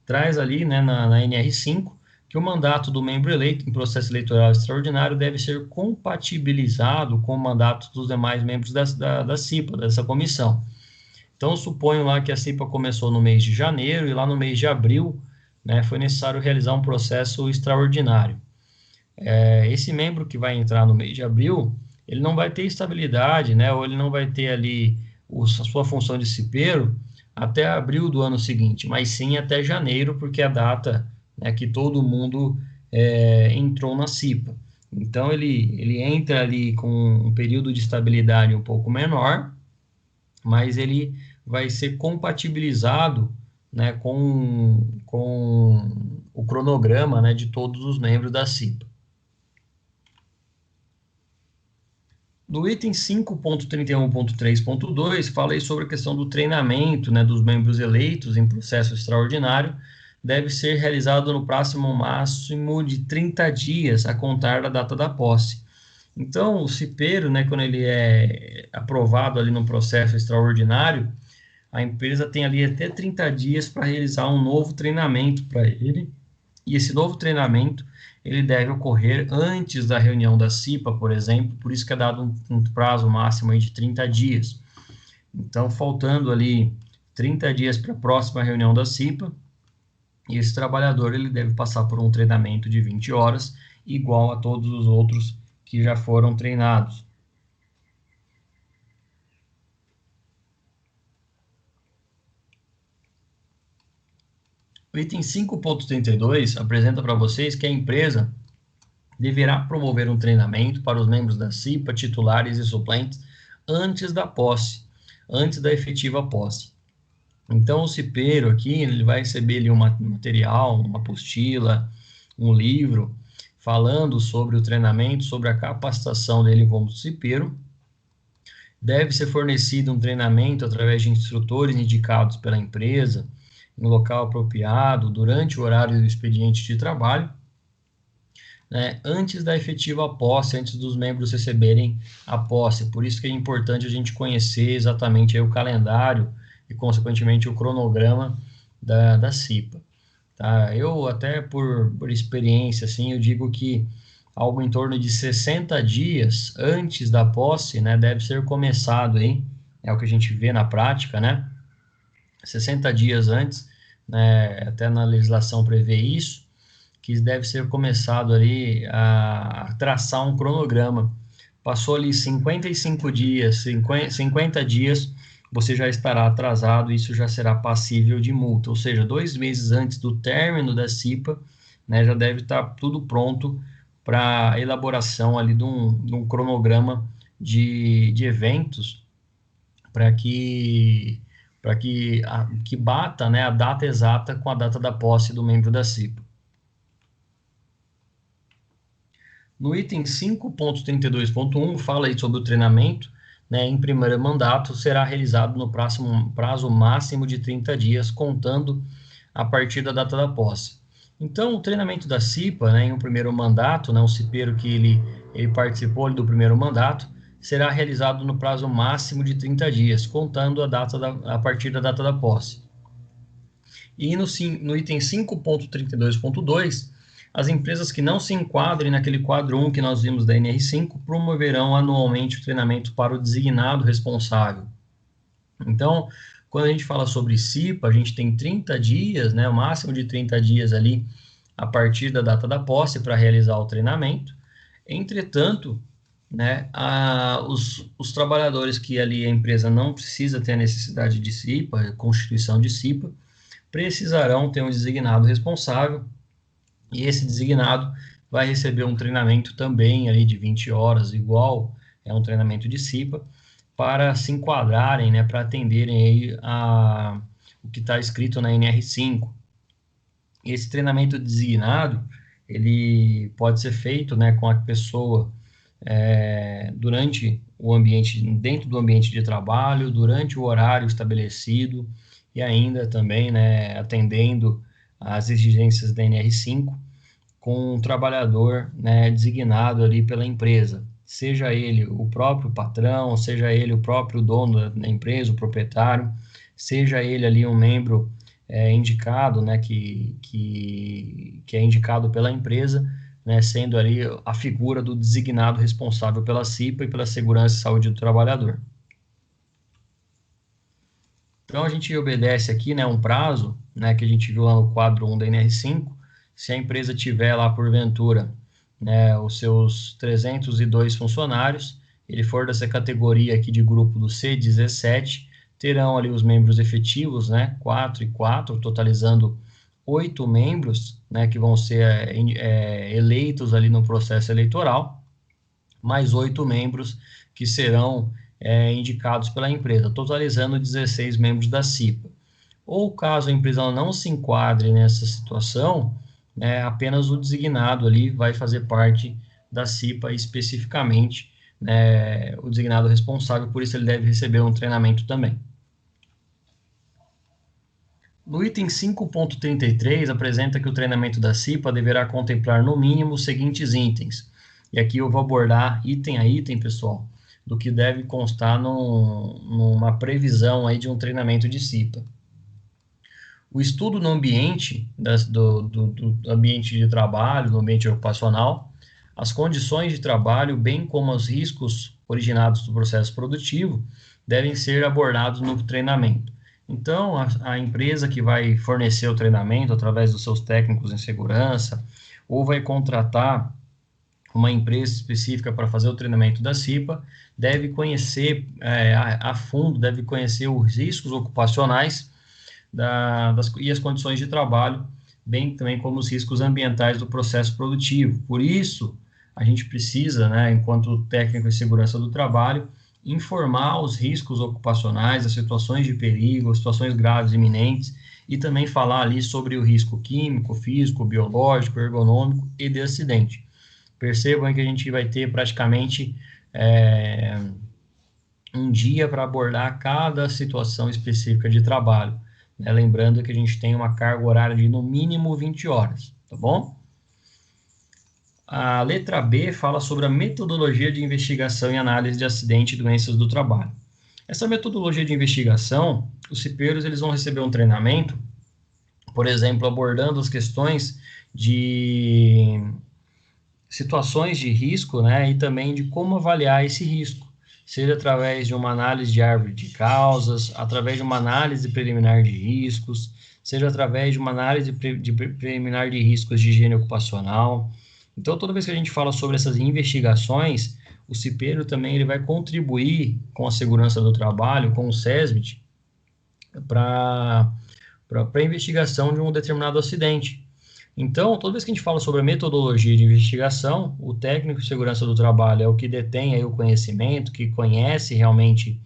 traz ali, né, na NR5, que o mandato do membro eleito em processo eleitoral extraordinário deve ser compatibilizado com o mandato dos demais membros da CIPA, dessa comissão. Então, suponho lá que a CIPA começou no mês de janeiro e lá no mês de abril, né, foi necessário realizar um processo extraordinário. Esse membro que vai entrar no mês de abril, ele não vai ter estabilidade, né, ou ele não vai ter ali a sua função de cipeiro até abril do ano seguinte, mas sim até janeiro, porque é a data, né, que todo mundo entrou na CIPA. Então, ele entra ali com um período de estabilidade um pouco menor, mas ele vai ser compatibilizado, né, com o cronograma, né, de todos os membros da CIPA. No item 5.31.3.2, falei sobre a questão do treinamento, né, dos membros eleitos em processo extraordinário, deve ser realizado no próximo máximo de 30 dias a contar da data da posse. Então, o cipeiro, né, quando ele é aprovado ali no processo extraordinário, a empresa tem ali até 30 dias para realizar um novo treinamento para ele, e esse novo treinamento ele deve ocorrer antes da reunião da CIPA, por exemplo, por isso que é dado um prazo máximo aí de 30 dias. Então, faltando ali 30 dias para a próxima reunião da CIPA, esse trabalhador ele deve passar por um treinamento de 20 horas, igual a todos os outros que já foram treinados. O item 5.32 apresenta para vocês que a empresa deverá promover um treinamento para os membros da CIPA, titulares e suplentes, antes da posse, antes da efetiva posse. Então, o cipeiro aqui, ele vai receber ali um material, uma apostila, um livro, falando sobre o treinamento, sobre a capacitação dele como cipeiro. Deve ser fornecido um treinamento através de instrutores indicados pela empresa, no local apropriado, durante o horário do expediente de trabalho, né, antes da efetiva posse, antes dos membros receberem a posse. Por isso que é importante a gente conhecer exatamente aí o calendário e, consequentemente, o cronograma da CIPA. Tá? Eu, até por experiência, assim, eu digo que algo em torno de 60 dias antes da posse, né, deve ser começado aí, é o que a gente vê na prática, né, 60 dias antes, né, até na legislação prevê isso, que deve ser começado ali a traçar um cronograma. Passou ali 55 dias, 50 dias, você já estará atrasado, isso já será passível de multa, ou seja, 2 meses antes do término da CIPA, né, já deve estar tudo pronto para elaboração ali de um cronograma de eventos, para que bata, né, a data exata com a data da posse do membro da CIPA. No item 5.32.1, fala aí sobre o treinamento, né, em primeiro mandato, será realizado no prazo máximo de 30 dias, contando a partir da data da posse. Então, o treinamento da CIPA, né, em um primeiro mandato, né, o cipeiro que ele participou do primeiro mandato, será realizado no prazo máximo de 30 dias, contando a partir da data da posse. E no item 5.32.2, as empresas que não se enquadrem naquele quadro 1 que nós vimos da NR5 promoverão anualmente o treinamento para o designado responsável. Então, quando a gente fala sobre CIPA, a gente tem 30 dias, né, o máximo de 30 dias ali, a partir da data da posse para realizar o treinamento. Entretanto, né, os trabalhadores que ali a empresa não precisa ter a necessidade de CIPA, constituição de CIPA, precisarão ter um designado responsável, e esse designado vai receber um treinamento também ali de 20 horas, igual é um treinamento de CIPA, para se enquadrarem, né, para atenderem aí o que está escrito na NR5. Esse treinamento designado, ele pode ser feito, né, com a pessoa durante o ambiente, dentro do ambiente de trabalho, durante o horário estabelecido, e ainda também, né, atendendo às exigências da NR5, com um trabalhador, né, designado ali pela empresa, seja ele o próprio patrão, seja ele o próprio dono da empresa, o proprietário, seja ele ali um membro indicado, né, que é indicado pela empresa, né, sendo ali a figura do designado responsável pela CIPA e pela segurança e saúde do trabalhador. Então, a gente obedece aqui, né, um prazo, né, que a gente viu lá no quadro 1 da NR5, se a empresa tiver lá, porventura, né, os seus 302 funcionários, ele for dessa categoria aqui de grupo do C17, terão ali os membros efetivos, né, 4 e 4, totalizando 8 membros, né, que vão ser eleitos ali no processo eleitoral, mais 8 membros que serão indicados pela empresa, totalizando 16 membros da CIPA. Ou caso a empresa não se enquadre nessa situação, apenas o designado ali vai fazer parte da CIPA especificamente, o designado responsável, por isso ele deve receber um treinamento também. No item 5.33, apresenta que o treinamento da CIPA deverá contemplar, no mínimo, os seguintes itens. E aqui eu vou abordar item a item, pessoal, do que deve constar numa previsão aí de um treinamento de CIPA. O estudo no ambiente, do ambiente de trabalho, no ambiente ocupacional, as condições de trabalho, bem como os riscos originados do processo produtivo, devem ser abordados no treinamento. Então, a empresa que vai fornecer o treinamento através dos seus técnicos em segurança, ou vai contratar uma empresa específica para fazer o treinamento da CIPA, deve conhecer a fundo, deve conhecer os riscos ocupacionais e as condições de trabalho, bem também como os riscos ambientais do processo produtivo. Por isso, a gente precisa, né, enquanto técnico em segurança do trabalho, informar os riscos ocupacionais, as situações de perigo, as situações graves iminentes, e também falar ali sobre o risco químico, físico, biológico, ergonômico e de acidente. Percebam que a gente vai ter praticamente um dia para abordar cada situação específica de trabalho, né? Lembrando que a gente tem uma carga horária de no mínimo 20 horas, tá bom? A letra B fala sobre a metodologia de investigação e análise de acidente e doenças do trabalho. Essa metodologia de investigação, os cipeiros eles vão receber um treinamento, por exemplo, abordando as questões de situações de risco, né, e também de como avaliar esse risco, seja através de uma análise de árvore de causas, através de uma análise preliminar de riscos, seja através de uma análise preliminar de riscos de higiene ocupacional. Então, toda vez que a gente fala sobre essas investigações, o cipeiro também ele vai contribuir com a segurança do trabalho, com o SESMIT, para a investigação de um determinado acidente. Então, toda vez que a gente fala sobre a metodologia de investigação, o técnico de segurança do trabalho é o que detém aí o conhecimento, que conhece realmente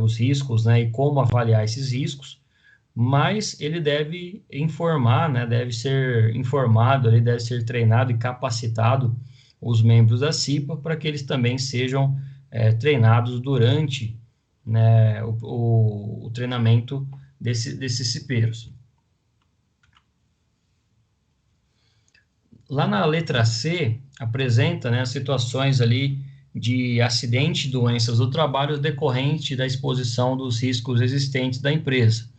os riscos, né, e como avaliar esses riscos, mas ele deve informar, né, deve ser informado, ele deve ser treinado e capacitado os membros da CIPA para que eles também sejam treinados durante, né, o treinamento desses cipeiros. Lá na letra C, apresenta, né, as situações ali de acidente e doenças do trabalho decorrente da exposição dos riscos existentes da empresa.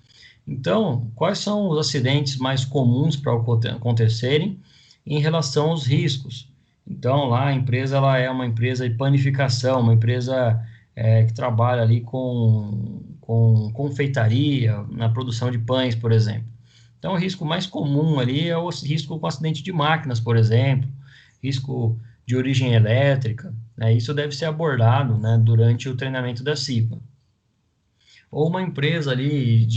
Então, quais são os acidentes mais comuns para acontecerem em relação aos riscos? Então, lá a empresa ela é uma empresa de panificação, uma empresa que trabalha ali com confeitaria, na produção de pães, por exemplo. Então, o risco mais comum ali é o risco com acidente de máquinas, por exemplo, risco de origem elétrica, né? Isso deve ser abordado, né, durante o treinamento da CIPA. Ou uma empresa ali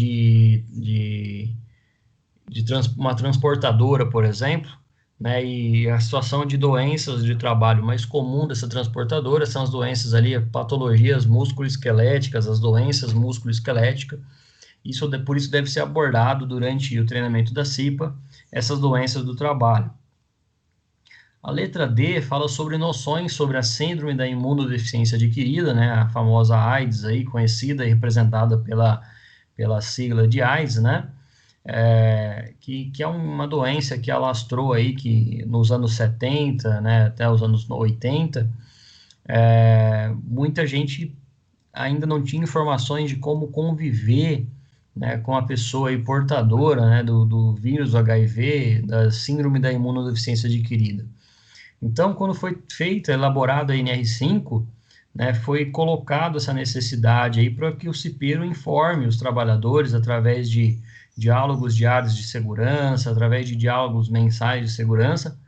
uma transportadora, por exemplo, né, e a situação de doenças de trabalho mais comum dessa transportadora são as doenças ali, patologias musculoesqueléticas, as doenças musculoesqueléticas. Por isso deve ser abordado durante o treinamento da CIPA, essas doenças do trabalho. A letra D fala sobre noções sobre a síndrome da imunodeficiência adquirida, né, a famosa AIDS, aí, conhecida e representada pela sigla de AIDS, né, que é uma doença que alastrou aí que nos anos 70, né, até os anos 80, muita gente ainda não tinha informações de como conviver, né, com a pessoa aí portadora, né, do vírus do HIV, da síndrome da imunodeficiência adquirida. Então, quando foi feita, elaborada a NR5, né, foi colocado essa necessidade aí para que o cipeiro informe os trabalhadores através de diálogos diários de segurança, através de diálogos mensais de segurança,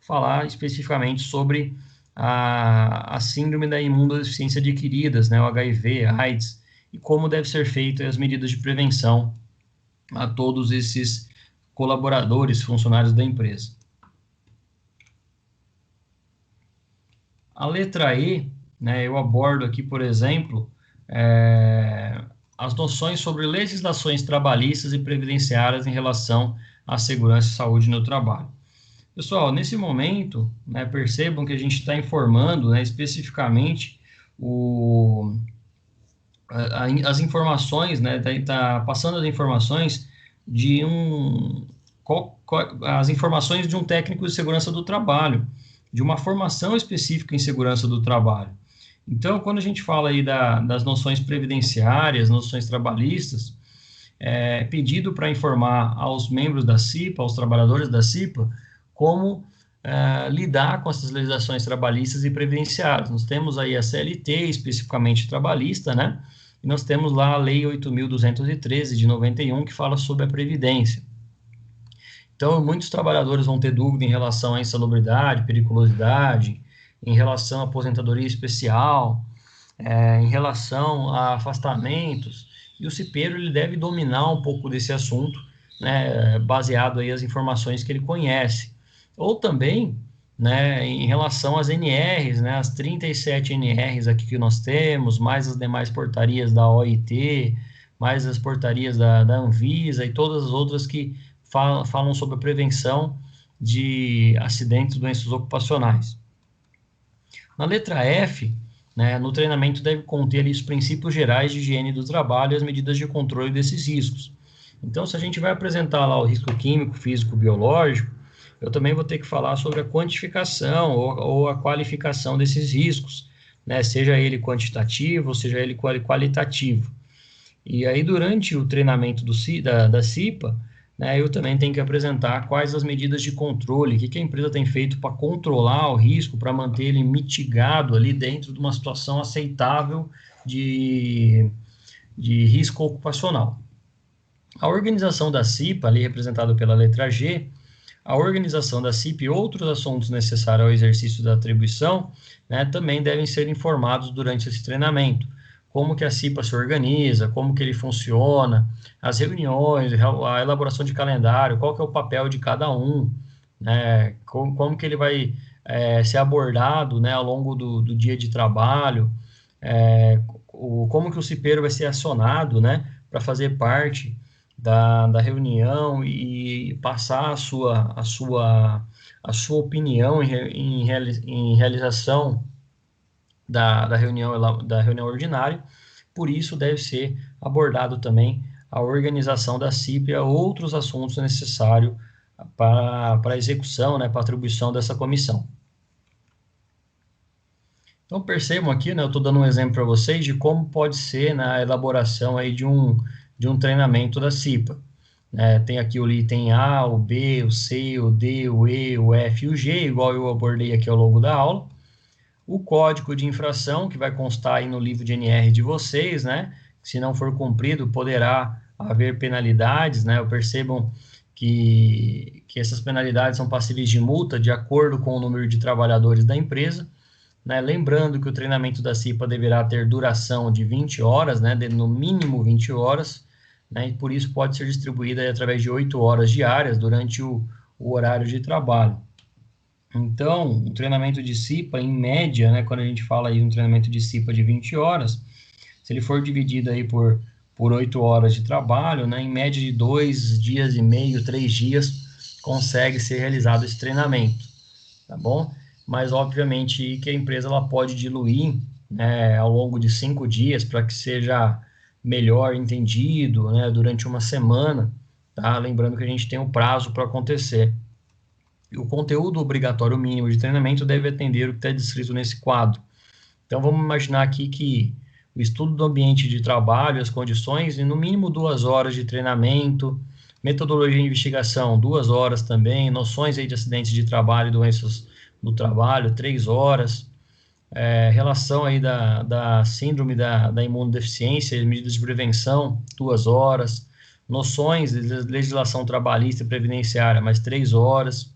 falar especificamente sobre a síndrome da imunodeficiência adquiridas, né, o HIV, a AIDS, e como deve ser feita as medidas de prevenção a todos esses colaboradores, funcionários da empresa. A letra E, né, eu abordo aqui, por exemplo, as noções sobre legislações trabalhistas e previdenciárias em relação à segurança e saúde no trabalho. Pessoal, nesse momento, né, percebam que a gente está informando, né, especificamente as informações, né, tá passando as informações de as informações de um técnico de segurança do trabalho, de uma formação específica em segurança do trabalho. Então, quando a gente fala aí das noções previdenciárias, noções trabalhistas, é pedido para informar aos membros da CIPA, aos trabalhadores da CIPA, como lidar com essas legislações trabalhistas e previdenciárias. Nós temos aí a CLT, especificamente trabalhista, né? E nós temos lá a Lei 8.213, de 91, que fala sobre a Previdência. Então, muitos trabalhadores vão ter dúvida em relação à insalubridade, periculosidade, em relação à aposentadoria especial, em relação a afastamentos, e o cipeiro ele deve dominar um pouco desse assunto, né, baseado aí as informações que ele conhece. Ou também, né, em relação às NRs, né, as 37 NRs aqui que nós temos, mais as demais portarias da OIT, mais as portarias da Anvisa e todas as outras que falam sobre a prevenção de acidentes e doenças ocupacionais. Na letra F, né, no treinamento deve conter ali os princípios gerais de higiene do trabalho e as medidas de controle desses riscos. Então, se a gente vai apresentar lá o risco químico, físico, biológico, eu também vou ter que falar sobre a quantificação ou a qualificação desses riscos, né, seja ele quantitativo, seja ele qualitativo. E aí, durante o treinamento da CIPA, né, eu também tenho que apresentar quais as medidas de controle, o que a empresa tem feito para controlar o risco, para manter ele mitigado ali dentro de uma situação aceitável de risco ocupacional. A organização da CIPA, ali representada pela letra G, a organização da CIPA e outros assuntos necessários ao exercício da atribuição, né, também devem ser informados durante esse treinamento. Como que a CIPA se organiza, como que ele funciona, as reuniões, a elaboração de calendário, qual que é o papel de cada um, né, como que ele vai ser abordado, né, ao longo do dia de trabalho, como que o cipeiro vai ser acionado, né, para fazer parte da reunião e passar a sua opinião em realização da reunião ordinária. Por isso, deve ser abordado também a organização da CIP e outros assuntos necessários para a execução, né, para a atribuição dessa comissão. Então, percebam aqui, né, eu estou dando um exemplo para vocês de como pode ser na elaboração aí de um treinamento da CIPA. Tem aqui o item A, o B, o C, o D, o E, o F e o G, igual eu abordei aqui ao longo da aula. O código de infração, que vai constar aí no livro de NR de vocês, né? Se não for cumprido, poderá haver penalidades, né? Percebam que essas penalidades são passíveis de multa de acordo com o número de trabalhadores da empresa, né? Lembrando que o treinamento da CIPA deverá ter duração de 20 horas, né? No mínimo 20 horas, né? E por isso pode ser distribuída aí através de 8 horas diárias durante o horário de trabalho. Então, o treinamento de CIPA, em média, né, quando a gente fala aí um treinamento de CIPA de 20 horas, se ele for dividido aí por 8 horas de trabalho, né, em média de 2 dias e meio, 3 dias, consegue ser realizado esse treinamento, tá bom? Mas, obviamente, que a empresa ela pode diluir, né, ao longo de 5 dias para que seja melhor entendido, né, durante uma semana, tá? Lembrando que a gente tem um prazo para acontecer. O conteúdo obrigatório mínimo de treinamento deve atender o que está descrito nesse quadro. Então, vamos imaginar aqui que o estudo do ambiente de trabalho, as condições, e no mínimo 2 horas de treinamento, metodologia de investigação, 2 horas também, noções aí de acidentes de trabalho e doenças no trabalho, 3 horas, relação aí da síndrome da imunodeficiência, medidas de prevenção, 2 horas, noções de legislação trabalhista e previdenciária, mais 3 horas,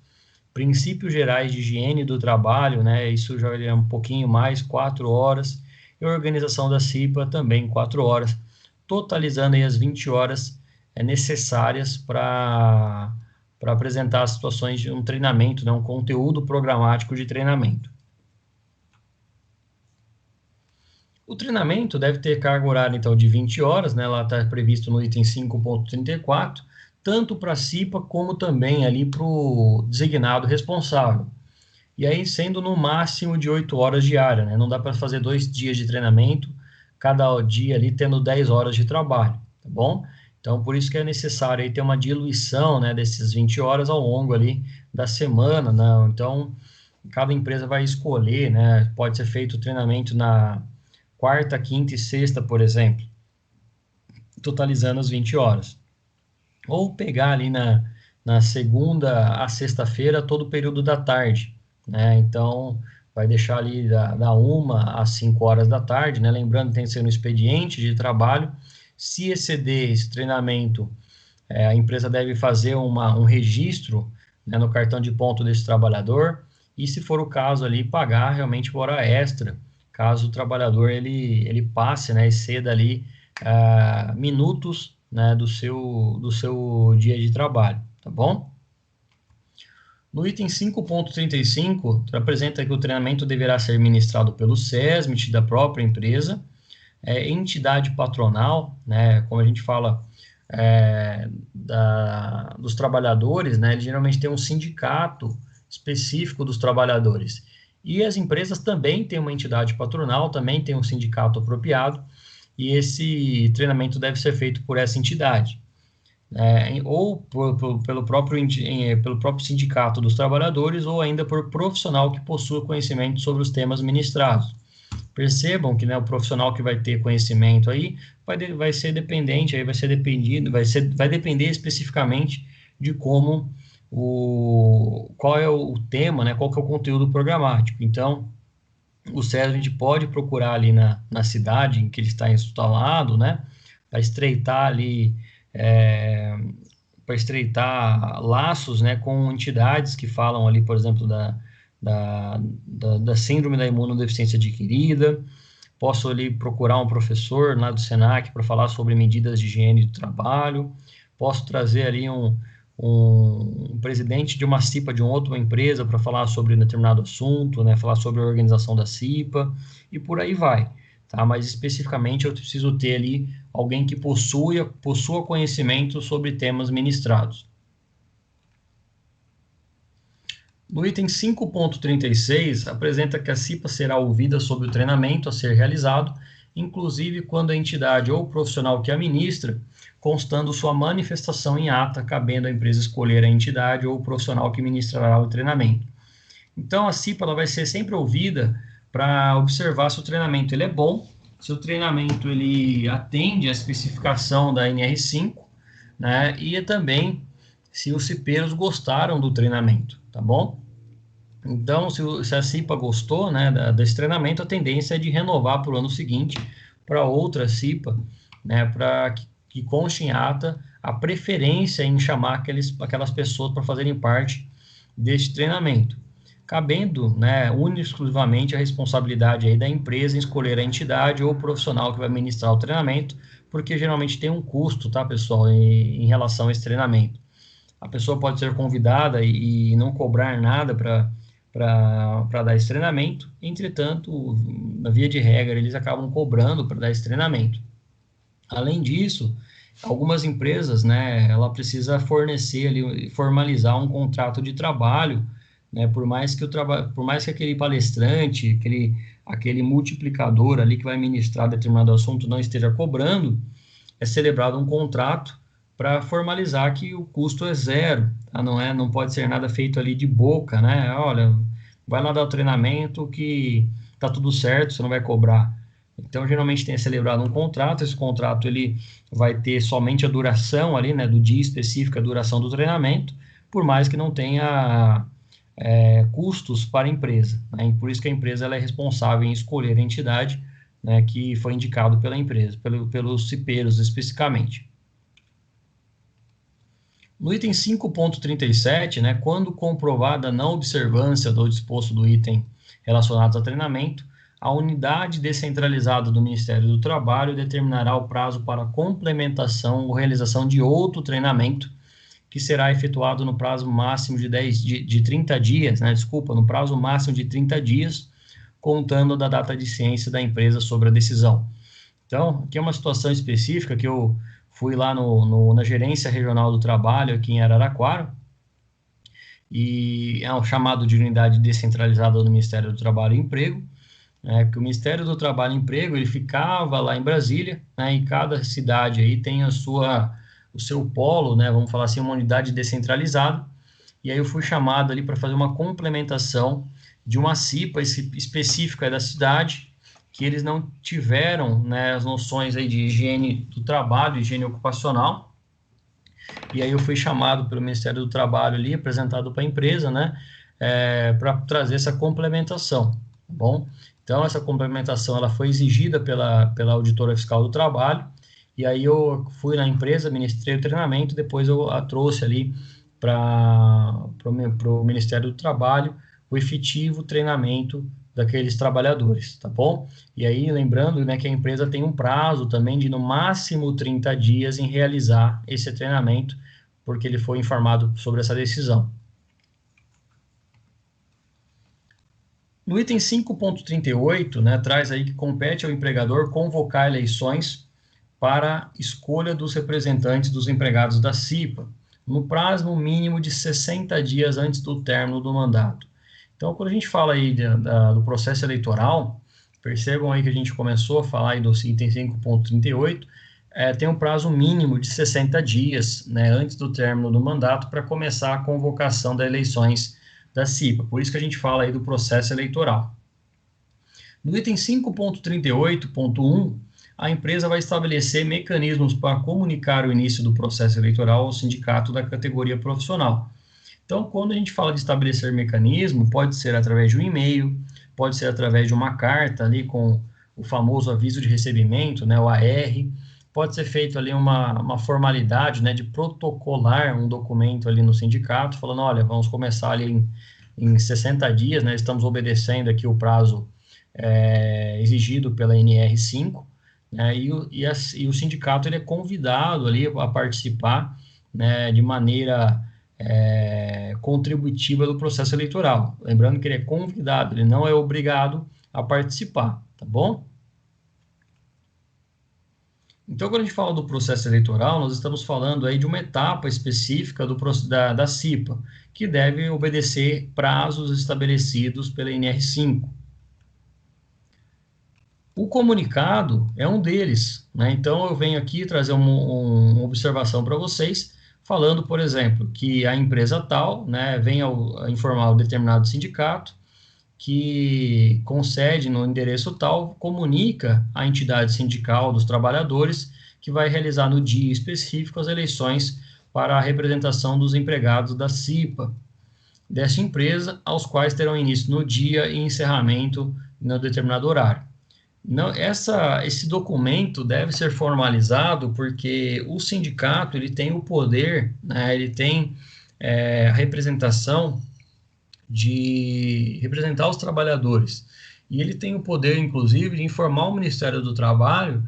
princípios gerais de higiene do trabalho, né? Isso já é um pouquinho mais, 4 horas. E a organização da CIPA também 4 horas, totalizando aí as 20 horas necessárias para apresentar as situações de um treinamento, né? Um conteúdo programático de treinamento. O treinamento deve ter carga horária, então, de 20 horas, né? Lá está previsto no item 5.34, tanto para a CIPA como também ali para o designado responsável. E aí sendo no máximo de 8 horas diárias, né? Não dá para fazer 2 dias de treinamento, cada dia ali tendo 10 horas de trabalho, tá bom? Então, por isso que é necessário aí ter uma diluição, né, desses 20 horas ao longo ali da semana, né? Então, cada empresa vai escolher, né? Pode ser feito o treinamento na quarta, quinta e sexta, por exemplo, totalizando as 20 horas. Ou pegar ali na segunda a sexta-feira todo o período da tarde, né? Então, vai deixar ali da 1 às 5 horas da tarde, né? Lembrando que tem que ser no expediente de trabalho. Se exceder esse treinamento, a empresa deve fazer um registro, né, no cartão de ponto desse trabalhador e, se for o caso ali, pagar realmente hora extra, caso o trabalhador ele passe, né, exceda ali minutos, né, do seu dia de trabalho, tá bom? No item 5.35, apresenta que o treinamento deverá ser ministrado pelo SESMIT da própria empresa, entidade patronal, né, como a gente fala dos trabalhadores, né, ele geralmente tem um sindicato específico dos trabalhadores. E as empresas também têm uma entidade patronal, também tem um sindicato apropriado, e esse treinamento deve ser feito por essa entidade, ou pelo próprio sindicato dos trabalhadores, ou ainda por profissional que possua conhecimento sobre os temas ministrados. Percebam que, né, o profissional que vai ter conhecimento aí vai ser dependente, aí vai depender especificamente de qual é o tema, né, qual que é o conteúdo programático. Então, o SESI a gente pode procurar ali na cidade em que ele está instalado, né, para estreitar ali, para estreitar laços, né, com entidades que falam ali, por exemplo, da síndrome da imunodeficiência adquirida. Posso ali procurar um professor lá do SENAC para falar sobre medidas de higiene do trabalho. Posso trazer ali um presidente de uma CIPA de uma outra empresa para falar sobre um determinado assunto, né? Falar sobre a organização da CIPA e por aí vai, tá? Mas especificamente eu preciso ter ali alguém que possua conhecimento sobre temas ministrados. No item 5.36, apresenta que a CIPA será ouvida sobre o treinamento a ser realizado, inclusive quando a entidade ou o profissional que administra, constando sua manifestação em ata, cabendo à empresa escolher a entidade ou o profissional que ministrará o treinamento. Então, a CIPA ela vai ser sempre ouvida para observar se o treinamento ele é bom, se o treinamento ele atende à especificação da NR5, né, e também se os cipeiros gostaram do treinamento, tá bom? Então, se a CIPA gostou, né, desse treinamento, a tendência é de renovar para o ano seguinte para outra CIPA, né, para que conste em ata a preferência em chamar aquelas pessoas para fazerem parte deste treinamento, cabendo, né, exclusivamente a responsabilidade aí da empresa em escolher a entidade ou o profissional que vai ministrar o treinamento, porque geralmente tem um custo, tá, pessoal, em relação a esse treinamento. A pessoa pode ser convidada e não cobrar nada para dar esse treinamento, entretanto, na via de regra, eles acabam cobrando para dar esse treinamento. Além disso, algumas empresas, né, ela precisa fornecer ali, formalizar um contrato de trabalho, né, por mais que aquele palestrante, aquele multiplicador ali que vai ministrar determinado assunto não esteja cobrando, é celebrado um contrato para formalizar que o custo é zero, tá? Não pode ser nada feito ali de boca, né? Olha, vai lá dar o treinamento que tá tudo certo, você não vai cobrar. Então, geralmente tem celebrado um contrato, esse contrato ele vai ter somente a duração ali, né, do dia específico, a duração do treinamento, por mais que não tenha custos para a empresa, né? E por isso que a empresa ela é responsável em escolher a entidade, né, que foi indicado pela empresa, pelos cipeiros especificamente. No item 5.37, né, quando comprovada a não observância do disposto do item relacionado a treinamento, a unidade descentralizada do Ministério do Trabalho determinará o prazo para complementação ou realização de outro treinamento, que será efetuado no prazo máximo de 30 dias, né, no prazo máximo de 30 dias, contando da data de ciência da empresa sobre a decisão. Então, aqui é uma situação específica que eu fui lá na Gerência Regional do Trabalho, aqui em Araraquara, e é um chamado de unidade descentralizada do Ministério do Trabalho e Emprego, né, que o Ministério do Trabalho e Emprego, ele ficava lá em Brasília, né, e cada cidade aí tem o seu polo, né, vamos falar assim, uma unidade descentralizada, e aí eu fui chamado ali para fazer uma complementação de uma CIPA específica da cidade, que eles não tiveram, né, as noções aí de higiene do trabalho, higiene ocupacional, e aí eu fui chamado pelo Ministério do Trabalho ali, apresentado para a empresa, né, para trazer essa complementação, tá bom? Então, essa complementação, ela foi exigida pela auditora fiscal do trabalho, e aí eu fui na empresa, ministrei o treinamento, depois eu a trouxe ali para o Ministério do Trabalho o efetivo treinamento daqueles trabalhadores, tá bom? E aí, lembrando, né, que a empresa tem um prazo também de no máximo 30 dias em realizar esse treinamento, porque ele foi informado sobre essa decisão. No item 5.38, né, traz aí que compete ao empregador convocar eleições para escolha dos representantes dos empregados da CIPA, no prazo mínimo de 60 dias antes do término do mandato. Então, quando a gente fala aí do processo eleitoral, percebam aí que a gente começou a falar aí do item 5.38, tem um prazo mínimo de 60 dias, né, antes do término do mandato para começar a convocação das eleições da CIPA. Por isso que a gente fala aí do processo eleitoral. No item 5.38.1, a empresa vai estabelecer mecanismos para comunicar o início do processo eleitoral ao sindicato da categoria profissional. Então, quando a gente fala de estabelecer mecanismo, pode ser através de um e-mail, pode ser através de uma carta ali com o famoso aviso de recebimento, né, o AR, pode ser feito ali uma formalidade, né, de protocolar um documento ali no sindicato, falando, olha, vamos começar ali em 60 dias, né, estamos obedecendo aqui o prazo exigido pela NR5, né, e o sindicato ele é convidado ali a participar, né, de maneira contributiva do processo eleitoral. Lembrando que ele é convidado, ele não é obrigado a participar, tá bom? Então, quando a gente fala do processo eleitoral, nós estamos falando aí de uma etapa específica da CIPA, que deve obedecer prazos estabelecidos pela NR5. O comunicado é um deles, né? Então, eu venho aqui trazer uma observação para vocês, falando, por exemplo, que a empresa tal, né, vem a informar o determinado sindicato, que concede no endereço tal, comunica à entidade sindical dos trabalhadores que vai realizar no dia específico as eleições para a representação dos empregados da CIPA, desta empresa, aos quais terão início no dia e encerramento no determinado horário. Não, esse documento deve ser formalizado porque o sindicato ele tem o poder, né, ele tem a representação de representar os trabalhadores. E ele tem o poder, inclusive, de informar o Ministério do Trabalho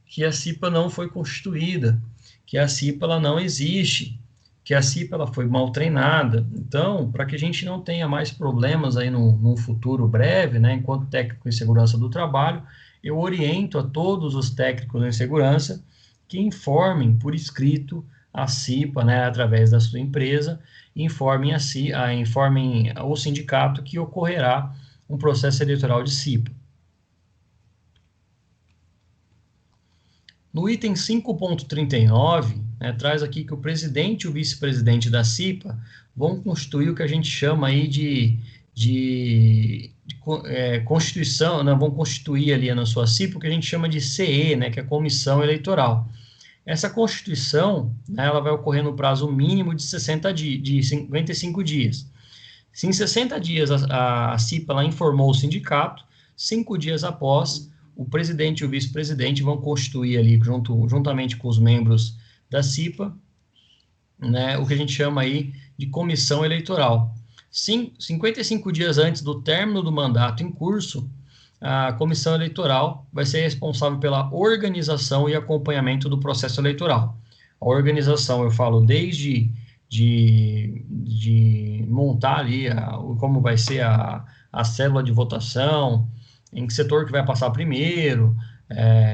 que a CIPA não foi constituída, que a CIPA ela não existe, que a CIPA ela foi mal treinada. Então, para que a gente não tenha mais problemas aí no futuro breve, né, enquanto técnico em segurança do trabalho, eu oriento a todos os técnicos em segurança que informem por escrito a CIPA, né, através da sua empresa, informem o sindicato que ocorrerá um processo eleitoral de CIPA. No item 5.39, né, traz aqui que o presidente e o vice-presidente da CIPA vão constituir o que a gente chama aí de constituição, né, vão constituir ali na sua CIPA o que a gente chama de CE, né, que é a Comissão Eleitoral. Essa constituição, né, ela vai ocorrer no prazo mínimo de 55 dias. Se em 60 dias a CIPA ela informou o sindicato, 5 dias após, o presidente e o vice-presidente vão constituir ali, juntamente com os membros da CIPA, né, o que a gente chama aí de comissão eleitoral. 55 dias antes do término do mandato em curso, a comissão eleitoral vai ser responsável pela organização e acompanhamento do processo eleitoral. A organização, eu falo desde de montar ali como vai ser a célula de votação, em que setor que vai passar primeiro,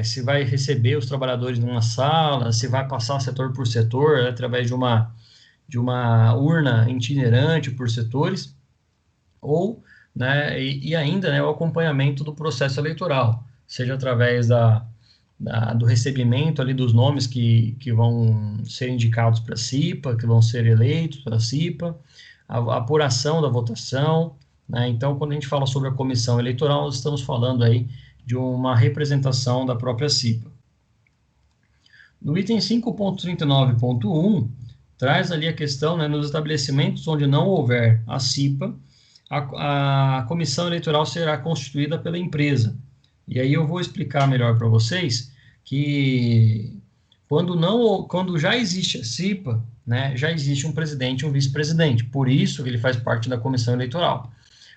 se vai receber os trabalhadores numa sala, se vai passar setor por setor, através de uma urna itinerante por setores, ou, né, e ainda, né, o acompanhamento do processo eleitoral, seja através do recebimento ali dos nomes que vão ser indicados para a CIPA, que vão ser eleitos para a CIPA, a apuração da votação, né? Então, quando a gente fala sobre a comissão eleitoral, nós estamos falando aí de uma representação da própria CIPA. No item 5.39.1, traz ali a questão, né, nos estabelecimentos onde não houver a CIPA, a comissão eleitoral será constituída pela empresa. E aí eu vou explicar melhor para vocês que quando já existe a CIPA, né, já existe um presidente e um vice-presidente, por isso ele faz parte da comissão eleitoral.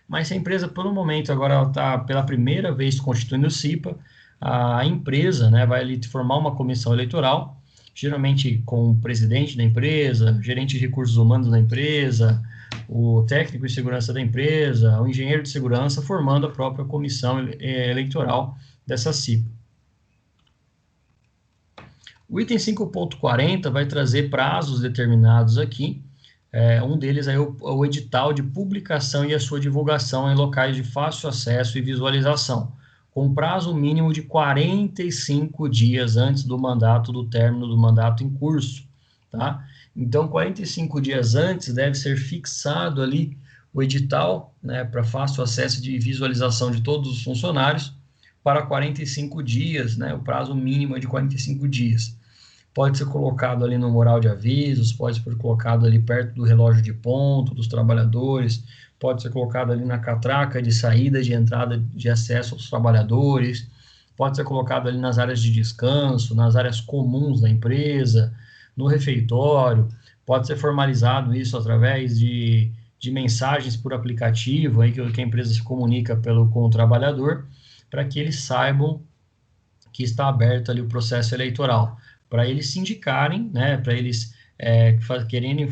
Mas se a empresa, pelo momento, agora ela está pela primeira vez constituindo o CIPA, a empresa, né, vai ali formar uma comissão eleitoral, geralmente com o presidente da empresa, gerente de recursos humanos da empresa, o técnico de segurança da empresa, o engenheiro de segurança, formando a própria comissão eleitoral dessa CIPA. O item 5.40 vai trazer prazos determinados aqui. Um deles é o edital de publicação e a sua divulgação em locais de fácil acesso e visualização, com prazo mínimo de 45 dias antes do término do mandato em curso, tá? Então, 45 dias antes deve ser fixado ali o edital, né, para fácil acesso de visualização de todos os funcionários, para 45 dias, né, o prazo mínimo é de 45 dias. Pode ser colocado ali no mural de avisos, pode ser colocado ali perto do relógio de ponto dos trabalhadores, pode ser colocado ali na catraca de saída, de entrada, de acesso aos trabalhadores, pode ser colocado ali nas áreas de descanso, nas áreas comuns da empresa, no refeitório, pode ser formalizado isso através de mensagens por aplicativo, aí que a empresa se comunica com o trabalhador, para que eles saibam que está aberto ali o processo eleitoral, para eles se indicarem, né, para eles quererem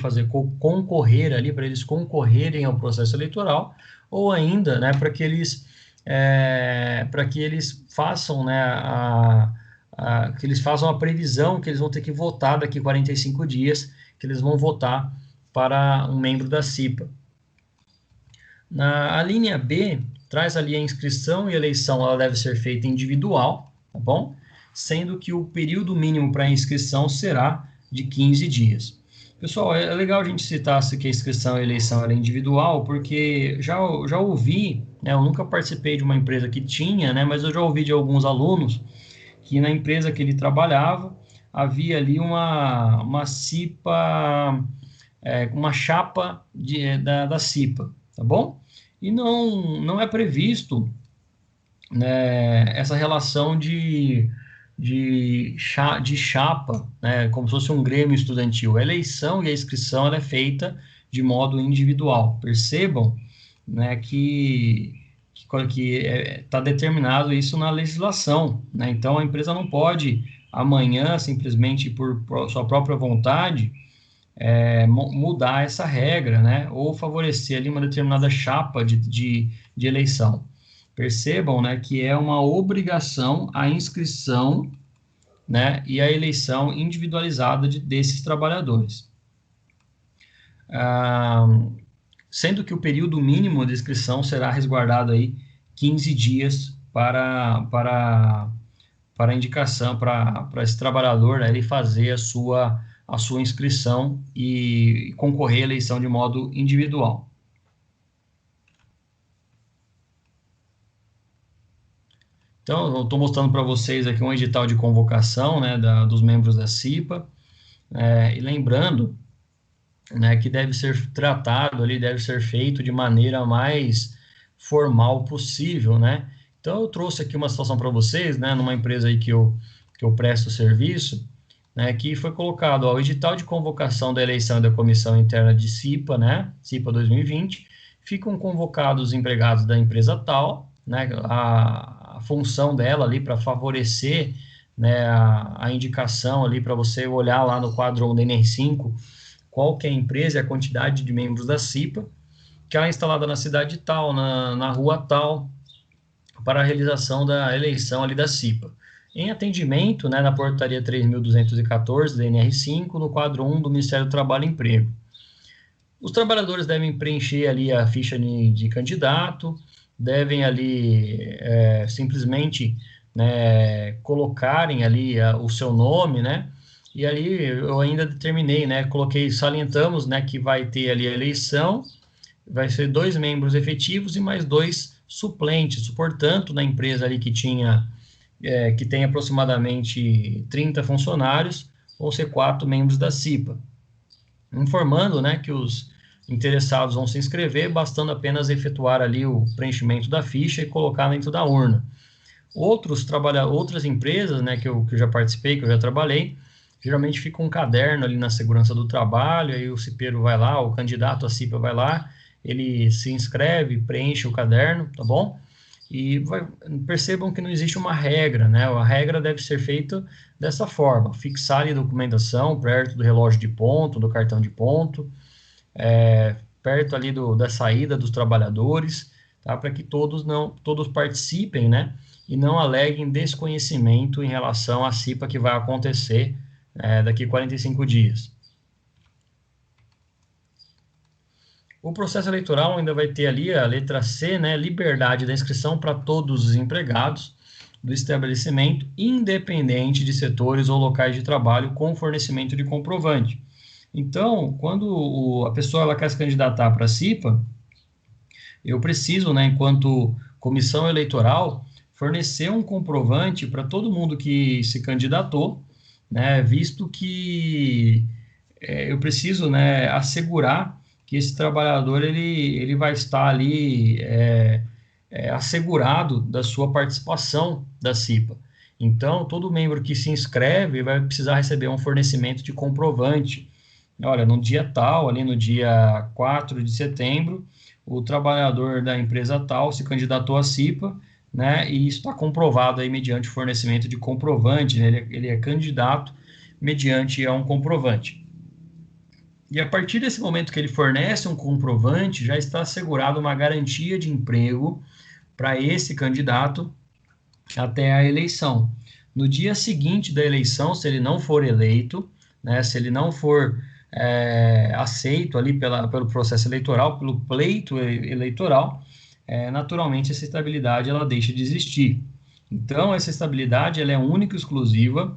concorrer ali, para eles concorrerem ao processo eleitoral, ou ainda, né, para que eles façam, né, que eles façam a previsão que eles vão ter que votar daqui 45 dias, que eles vão votar para um membro da CIPA. A linha B traz ali a inscrição e eleição, ela deve ser feita individual, tá bom? Sendo que o período mínimo para inscrição será de 15 dias. Pessoal, é legal a gente citar que a inscrição e a eleição é individual, porque já ouvi, né, eu nunca participei de uma empresa que tinha, né, mas eu já ouvi de alguns alunos que na empresa que ele trabalhava, havia ali uma CIPA, uma chapa da CIPA, tá bom? E não é previsto, né, essa relação de chapa, né, como se fosse um grêmio estudantil. A eleição e a inscrição ela é feita de modo individual. Percebam, né, que está determinado isso na legislação, né? Então a empresa não pode amanhã simplesmente por sua própria vontade mudar essa regra, né? Ou favorecer ali uma determinada chapa de eleição. Percebam, né, que é uma obrigação a inscrição, né, e a eleição individualizada desses trabalhadores. Sendo que o período mínimo de inscrição será resguardado aí 15 dias para a indicação, para esse trabalhador, né, ele fazer a sua inscrição e concorrer à eleição de modo individual. Então, eu estou mostrando para vocês aqui um edital de convocação, né, dos membros da CIPA, e lembrando, né, que deve ser tratado ali, deve ser feito de maneira mais formal possível, né? Então, eu trouxe aqui uma situação para vocês, né, numa empresa aí que eu presto serviço, né, que foi colocado, ó, o edital de convocação da eleição da comissão interna de CIPA, né, CIPA 2020, ficam convocados os empregados da empresa tal, né, a função dela ali para favorecer, né, a indicação ali para você olhar lá no quadro DNR5 qual que é a empresa e a quantidade de membros da CIPA, que ela é instalada na cidade tal, na rua tal, para a realização da eleição ali da CIPA. em atendimento, né, na portaria 3.214 da NR5, no quadro 1 do Ministério do Trabalho e Emprego. Os trabalhadores devem preencher ali a ficha de candidato, devem ali simplesmente, né, colocarem ali o seu nome, né, e ali eu ainda determinei, né, salientamos, né, que vai ter ali a eleição, vai ser 2 membros efetivos e mais 2 suplentes, portanto, na empresa ali que tem aproximadamente 30 funcionários, vão ser 4 membros da CIPA, informando, né, que os interessados vão se inscrever, bastando apenas efetuar ali o preenchimento da ficha e colocar dentro da urna. Outras empresas, né, que eu já participei, que eu já trabalhei, geralmente fica um caderno ali na segurança do trabalho, aí o cipeiro vai lá, o candidato à CIPA vai lá, ele se inscreve, preenche o caderno, tá bom? Percebam que não existe uma regra, né? A regra deve ser feita dessa forma: fixar ali a documentação perto do relógio de ponto, do cartão de ponto, perto ali da saída dos trabalhadores, tá? Para que todos participem, né? E não aleguem desconhecimento em relação à CIPA que vai acontecer daqui a 45 dias. O processo eleitoral ainda vai ter ali a letra C, né, liberdade da inscrição para todos os empregados do estabelecimento, independente de setores ou locais de trabalho, com fornecimento de comprovante. Então, quando a pessoa ela quer se candidatar para a CIPA, eu preciso, né, enquanto comissão eleitoral, fornecer um comprovante para todo mundo que se candidatou, né, visto que eu preciso, né, assegurar que esse trabalhador ele vai estar ali assegurado da sua participação da CIPA. Então, todo membro que se inscreve vai precisar receber um fornecimento de comprovante. Olha, no dia tal, ali no dia 4 de setembro, o trabalhador da empresa tal se candidatou à CIPA, né, e isso está comprovado aí mediante fornecimento de comprovante, né, ele é candidato mediante a um comprovante. E a partir desse momento que ele fornece um comprovante, já está assegurada uma garantia de emprego para esse candidato até a eleição. No dia seguinte da eleição, se ele não for eleito, né, se ele não for aceito ali pelo processo eleitoral, pelo pleito eleitoral, naturalmente essa estabilidade ela deixa de existir. Então, essa estabilidade ela é única e exclusiva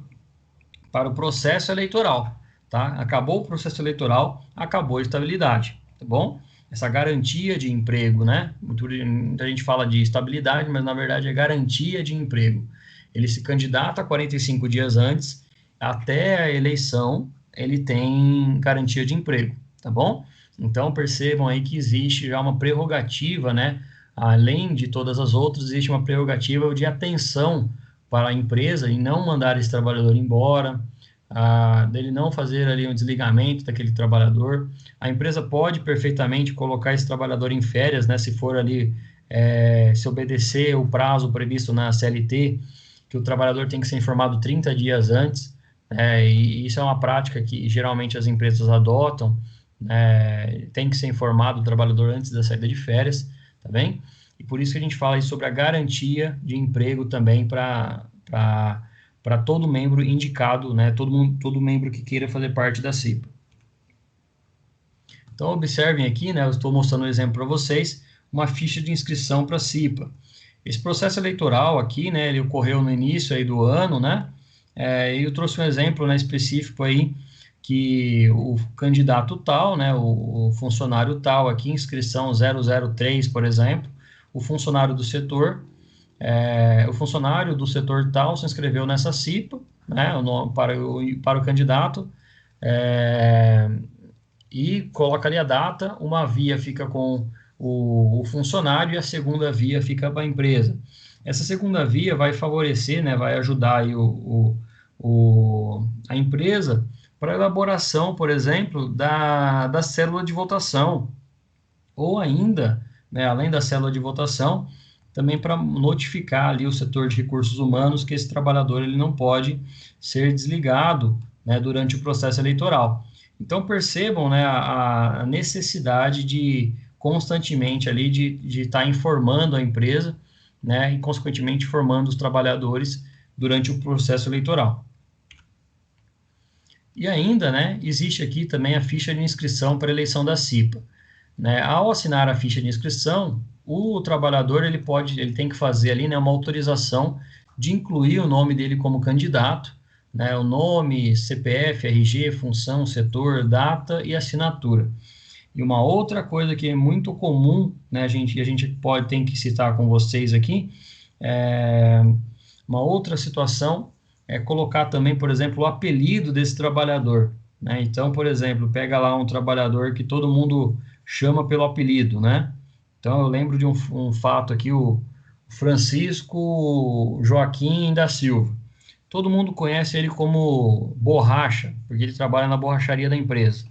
para o processo eleitoral, tá? Acabou o processo eleitoral, acabou a estabilidade, tá bom? Essa garantia de emprego, né? Muita gente fala de estabilidade, mas na verdade é garantia de emprego. Ele se candidata 45 dias antes, até a eleição, ele tem garantia de emprego, tá bom? Então percebam aí que existe já uma prerrogativa, né? Além de todas as outras, existe uma prerrogativa de atenção para a empresa e não mandar esse trabalhador embora, dele não fazer ali um desligamento daquele trabalhador. A empresa pode perfeitamente colocar esse trabalhador em férias, né, se for ali, se obedecer o prazo previsto na CLT, que o trabalhador tem que ser informado 30 dias antes, e isso é uma prática que geralmente as empresas adotam, tem que ser informado o trabalhador antes da saída de férias, tá bem? E por isso que a gente fala aí sobre a garantia de emprego também para todo membro indicado, né, todo membro que queira fazer parte da CIPA. Então, observem aqui, né, eu estou mostrando um exemplo para vocês, uma ficha de inscrição para a CIPA. Esse processo eleitoral aqui, né, ele ocorreu no início aí do ano, né, e eu trouxe um exemplo, né, específico aí, que o candidato tal, né, o funcionário tal aqui, inscrição 003, por exemplo, o funcionário do setor, o funcionário do setor tal se inscreveu nessa CIPA, né, para o candidato, e coloca ali a data, uma via fica com o funcionário e a segunda via fica para a empresa. Essa segunda via vai favorecer, né, vai ajudar aí a empresa para a elaboração, por exemplo, da célula de votação, ou ainda, né, além da célula de votação, também para notificar ali o setor de recursos humanos que esse trabalhador ele não pode ser desligado, né, durante o processo eleitoral. Então percebam, né, a necessidade de constantemente ali de estar informando a empresa, né, e consequentemente informando os trabalhadores durante o processo eleitoral. E ainda, né, existe aqui também a ficha de inscrição para a eleição da CIPA. Né? Ao assinar a ficha de inscrição, o trabalhador ele tem que fazer ali, né, uma autorização de incluir o nome dele como candidato, né, o nome, CPF, RG, função, setor, data e assinatura. E uma outra coisa que é muito comum, né, a gente tem que citar com vocês aqui, uma outra situação é colocar também, por exemplo, o apelido desse trabalhador. Né? Então, por exemplo, pega lá um trabalhador que todo mundo chama pelo apelido, né? Então, eu lembro de um fato aqui, o Francisco Joaquim da Silva. Todo mundo conhece ele como Borracha, porque ele trabalha na borracharia da empresa.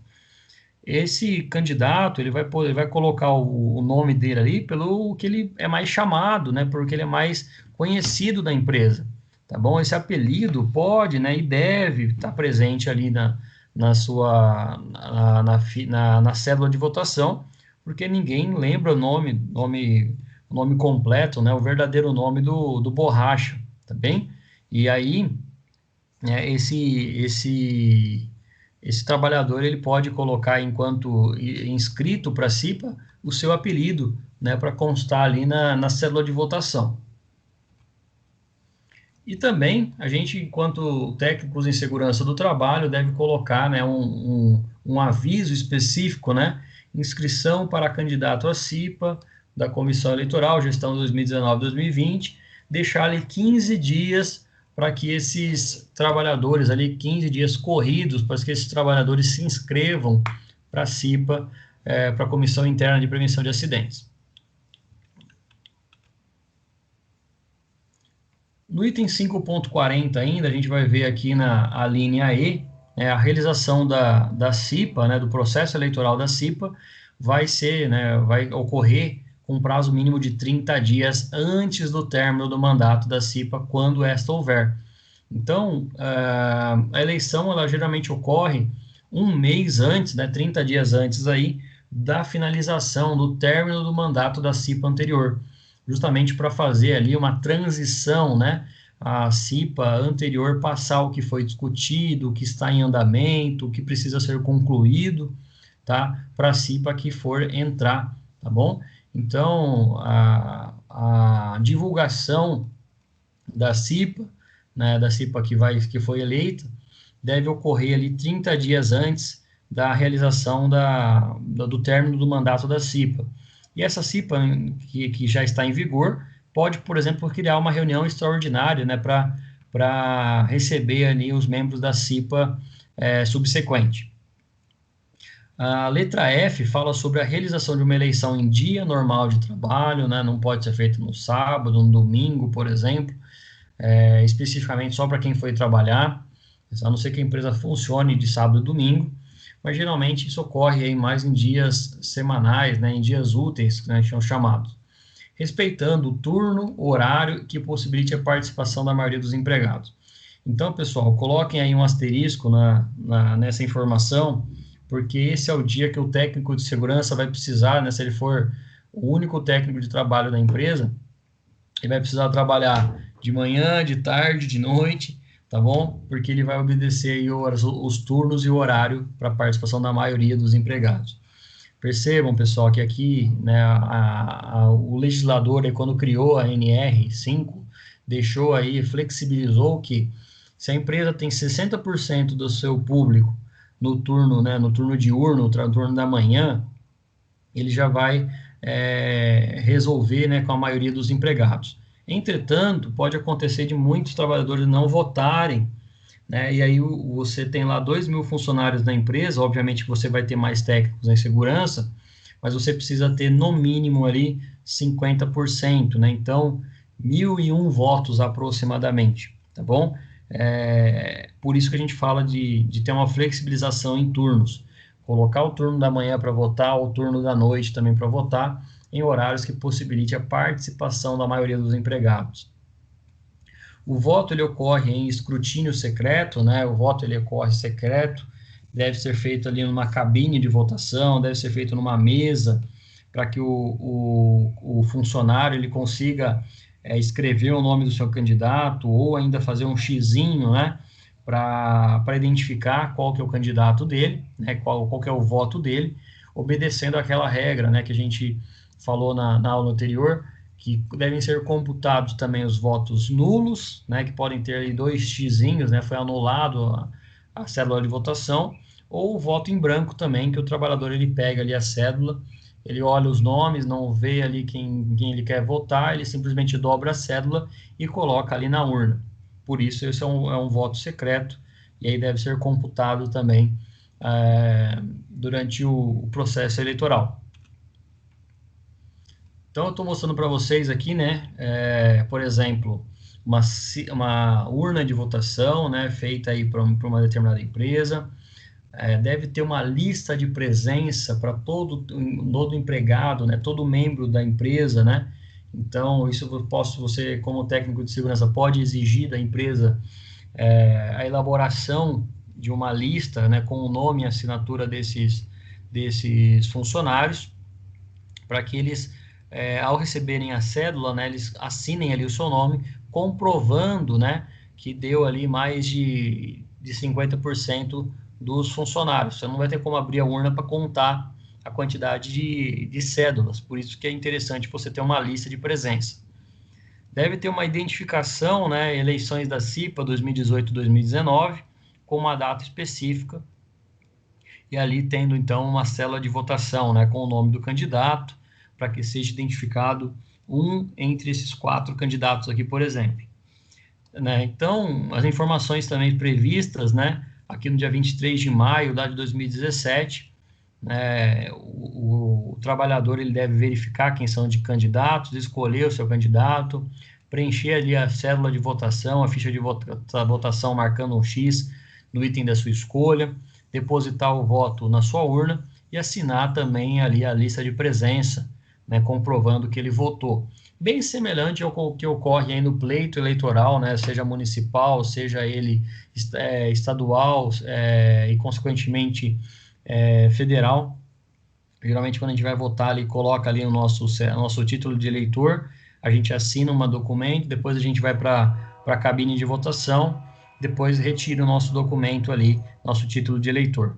Esse candidato, ele vai colocar o nome dele ali pelo que ele é mais chamado, né? Porque ele é mais conhecido da empresa, tá bom? Esse apelido pode, né, e deve estar presente ali na sua na cédula de votação, porque ninguém lembra o nome completo, né? O verdadeiro nome do Borracha, tá bem? E aí, né, esse trabalhador ele pode colocar, enquanto inscrito para a CIPA, o seu apelido, né, para constar ali na cédula de votação. E também, a gente, enquanto técnicos em segurança do trabalho, deve colocar, né, um aviso específico, né, inscrição para candidato à CIPA, da Comissão Eleitoral, gestão 2019-2020, deixar ali 15 dias para que esses trabalhadores, ali 15 dias corridos, para que esses trabalhadores se inscrevam para a CIPA, para a Comissão Interna de Prevenção de Acidentes. No item 5.40 ainda, a gente vai ver aqui a linha E, né, a realização da CIPA, né, do processo eleitoral da CIPA, vai ocorrer com prazo mínimo de 30 dias antes do término do mandato da CIPA, quando esta houver. Então, a eleição, ela geralmente ocorre um mês antes, né, 30 dias antes aí, da finalização, do término do mandato da CIPA anterior, justamente para fazer ali uma transição, né, a CIPA anterior passar o que foi discutido, o que está em andamento, o que precisa ser concluído, tá, para a CIPA que for entrar, tá bom? Então, a divulgação da CIPA, né, da CIPA que foi eleita, deve ocorrer ali 30 dias antes da realização do término do mandato da CIPA. E essa CIPA, que já está em vigor, pode, por exemplo, criar uma reunião extraordinária, né, para receber ali os membros da CIPA subsequente. A letra F fala sobre a realização de uma eleição em dia normal de trabalho, né, não pode ser feito no sábado, no domingo, por exemplo, especificamente só para quem foi trabalhar, a não ser que a empresa funcione de sábado e domingo, mas geralmente isso ocorre aí mais em dias semanais, né, em dias úteis, né, que são chamados, respeitando o turno, horário que possibilite a participação da maioria dos empregados. Então, pessoal, coloquem aí um asterisco nessa informação, porque esse é o dia que o técnico de segurança vai precisar, né, se ele for o único técnico de trabalho da empresa, ele vai precisar trabalhar de manhã, de tarde, de noite, tá bom? Porque ele vai obedecer aí os turnos e o horário para a participação da maioria dos empregados. Percebam, pessoal, que aqui, né, o legislador, aí, quando criou a NR5, deixou aí, flexibilizou que se a empresa tem 60% do seu público no turno, né, no turno diurno, no turno da manhã, ele já vai resolver, né, com a maioria dos empregados. Entretanto, pode acontecer de muitos trabalhadores não votarem, né, e aí você tem lá 2.000 funcionários na empresa, obviamente que você vai ter mais técnicos em segurança, mas você precisa ter no mínimo ali 50%, né, então 1.001 votos aproximadamente, tá bom? Por isso que a gente fala de ter uma flexibilização em turnos, colocar o turno da manhã para votar, o turno da noite também para votar, em horários que possibilite a participação da maioria dos empregados. O voto ele ocorre em escrutínio secreto, né? O voto ele ocorre secreto, deve ser feito ali numa cabine de votação, deve ser feito numa mesa, para que o funcionário ele consiga escrever o nome do seu candidato ou ainda fazer um xizinho, né, para identificar qual que é o candidato dele, né, qual que é o voto dele, obedecendo aquela regra, né, que a gente falou na aula anterior, que devem ser computados também os votos nulos, né, que podem ter aí 2 xizinhos, né, foi anulado a cédula de votação, ou o voto em branco também, que o trabalhador ele pega ali a cédula, ele olha os nomes, não vê ali quem ele quer votar, ele simplesmente dobra a cédula e coloca ali na urna. Por isso, esse é um voto secreto, e aí deve ser computado também durante o processo eleitoral. Então, eu estou mostrando para vocês aqui, né, por exemplo, uma urna de votação, né, feita aí para uma determinada empresa. Deve ter uma lista de presença para todo empregado, né, todo membro da empresa, né. Então, isso você, como técnico de segurança, pode exigir da empresa a elaboração de uma lista, né, com o nome e assinatura desses funcionários, para que eles, ao receberem a cédula, né, eles assinem ali o seu nome, comprovando, né, que deu ali mais de 50% dos funcionários. Você não vai ter como abrir a urna para contar a quantidade de cédulas, por isso que é interessante você ter uma lista de presença. Deve ter uma identificação, né, eleições da CIPA 2018-2019, com uma data específica, e ali tendo então uma célula de votação, né, com o nome do candidato, para que seja identificado um entre esses 4 candidatos aqui, por exemplo. Né? Então, as informações também previstas, né, aqui no dia 23 de maio de 2017, né, o trabalhador ele deve verificar quem são de candidatos, escolher o seu candidato, preencher ali a cédula de votação, a ficha de votação marcando um X no item da sua escolha, depositar o voto na sua urna e assinar também ali a lista de presença, né, comprovando que ele votou. Bem semelhante ao que ocorre aí no pleito eleitoral, né, seja municipal, seja ele estadual e, consequentemente, federal. Geralmente, quando a gente vai votar ali, coloca ali o nosso título de eleitor, a gente assina um documento, depois a gente vai para a cabine de votação, depois retira o nosso documento ali, nosso título de eleitor.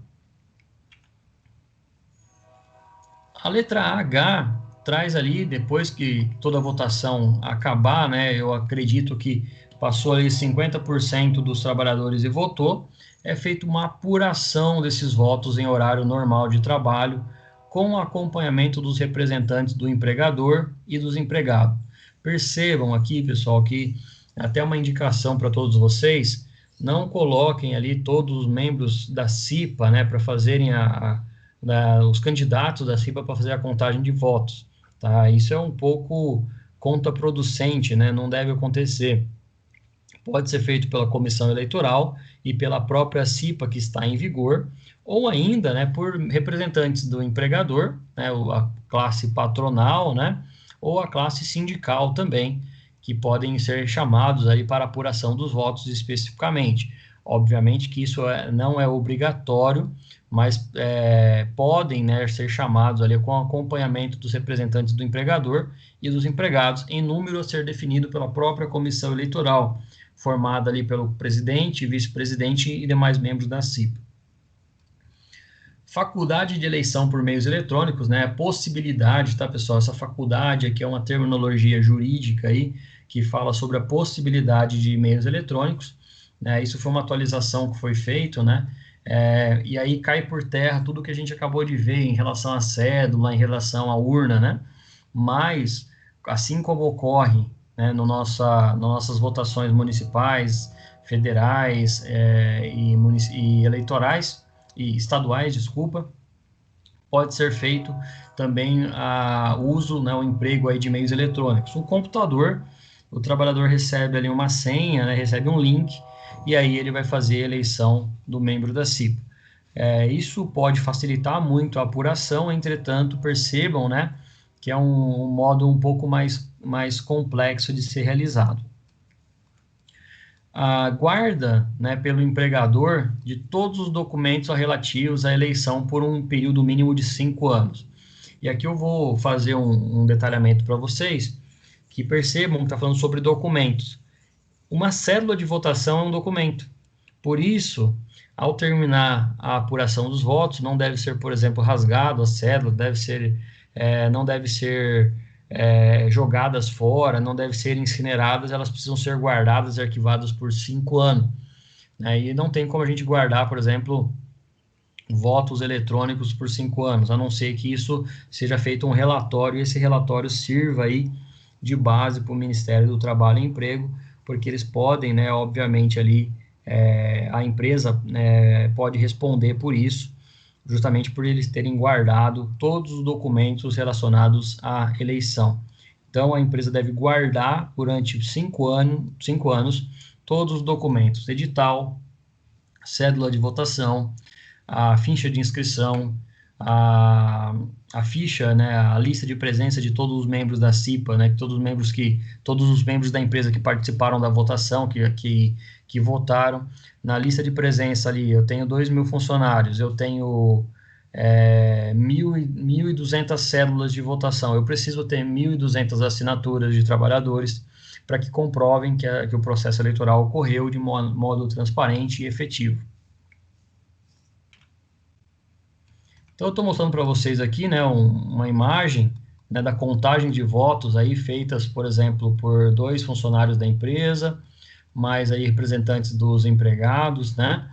A letra H traz ali, depois que toda a votação acabar, né, eu acredito que passou ali 50% dos trabalhadores e votou, é feita uma apuração desses votos em horário normal de trabalho, com o acompanhamento dos representantes do empregador e dos empregados. Percebam aqui, pessoal, que até uma indicação para todos vocês, não coloquem ali todos os membros da CIPA, né, para fazerem os candidatos da CIPA para fazer a contagem de votos, tá? Isso é um pouco contraproducente, né? Não deve acontecer. Pode ser feito pela comissão eleitoral e pela própria CIPA que está em vigor, ou ainda, né, por representantes do empregador, né, a classe patronal, né, ou a classe sindical também, que podem ser chamados aí para apuração dos votos especificamente. Obviamente que isso não é obrigatório, mas podem, né, ser chamados ali com acompanhamento dos representantes do empregador e dos empregados, em número a ser definido pela própria comissão eleitoral, formada ali pelo presidente, vice-presidente e demais membros da CIPA. Faculdade de eleição por meios eletrônicos, né, a possibilidade, tá, pessoal? Essa faculdade aqui é uma terminologia jurídica aí, que fala sobre a possibilidade de meios eletrônicos, né, isso foi uma atualização que foi feita, né, e aí cai por terra tudo que a gente acabou de ver em relação à cédula, em relação à urna, né, mas, assim como ocorre, né, nossas votações municipais, federais e eleitorais, e estaduais, desculpa, pode ser feito também o uso, né, o emprego aí de meios eletrônicos. O computador, o trabalhador recebe ali uma senha, né, recebe um link, e aí ele vai fazer a eleição do membro da CIPA. Isso pode facilitar muito a apuração, entretanto, percebam, né, que é um modo um pouco mais complexo de ser realizado. A guarda, né, pelo empregador de todos os documentos relativos à eleição por um período mínimo de 5 anos. E aqui eu vou fazer um detalhamento para vocês, que percebam que está falando sobre documentos. Uma cédula de votação é um documento. Por isso, ao terminar a apuração dos votos, não deve ser, por exemplo, rasgado a cédula, não deve ser jogadas fora, não deve ser incineradas, elas precisam ser guardadas e arquivadas por 5 anos. Né? E não tem como a gente guardar, por exemplo, votos eletrônicos por 5 anos, a não ser que isso seja feito um relatório, e esse relatório sirva aí de base para o Ministério do Trabalho e Emprego, porque eles podem, né, obviamente, ali, a empresa pode responder por isso, justamente por eles terem guardado todos os documentos relacionados à eleição. Então, a empresa deve guardar durante 5 anos todos os documentos, edital, cédula de votação, a ficha de inscrição, a ficha, né, a lista de presença de todos os membros da CIPA, né, todos os membros da empresa que participaram da votação, que votaram. Na lista de presença ali, eu tenho 2.000 funcionários, eu tenho 1.200 cédulas de votação, eu preciso ter 1.200 assinaturas de trabalhadores para que comprovem que o processo eleitoral ocorreu de modo transparente e efetivo. Então, eu estou mostrando para vocês aqui, né, uma imagem, né, da contagem de votos aí feitas, por exemplo, por 2 funcionários da empresa, mais aí representantes dos empregados, né?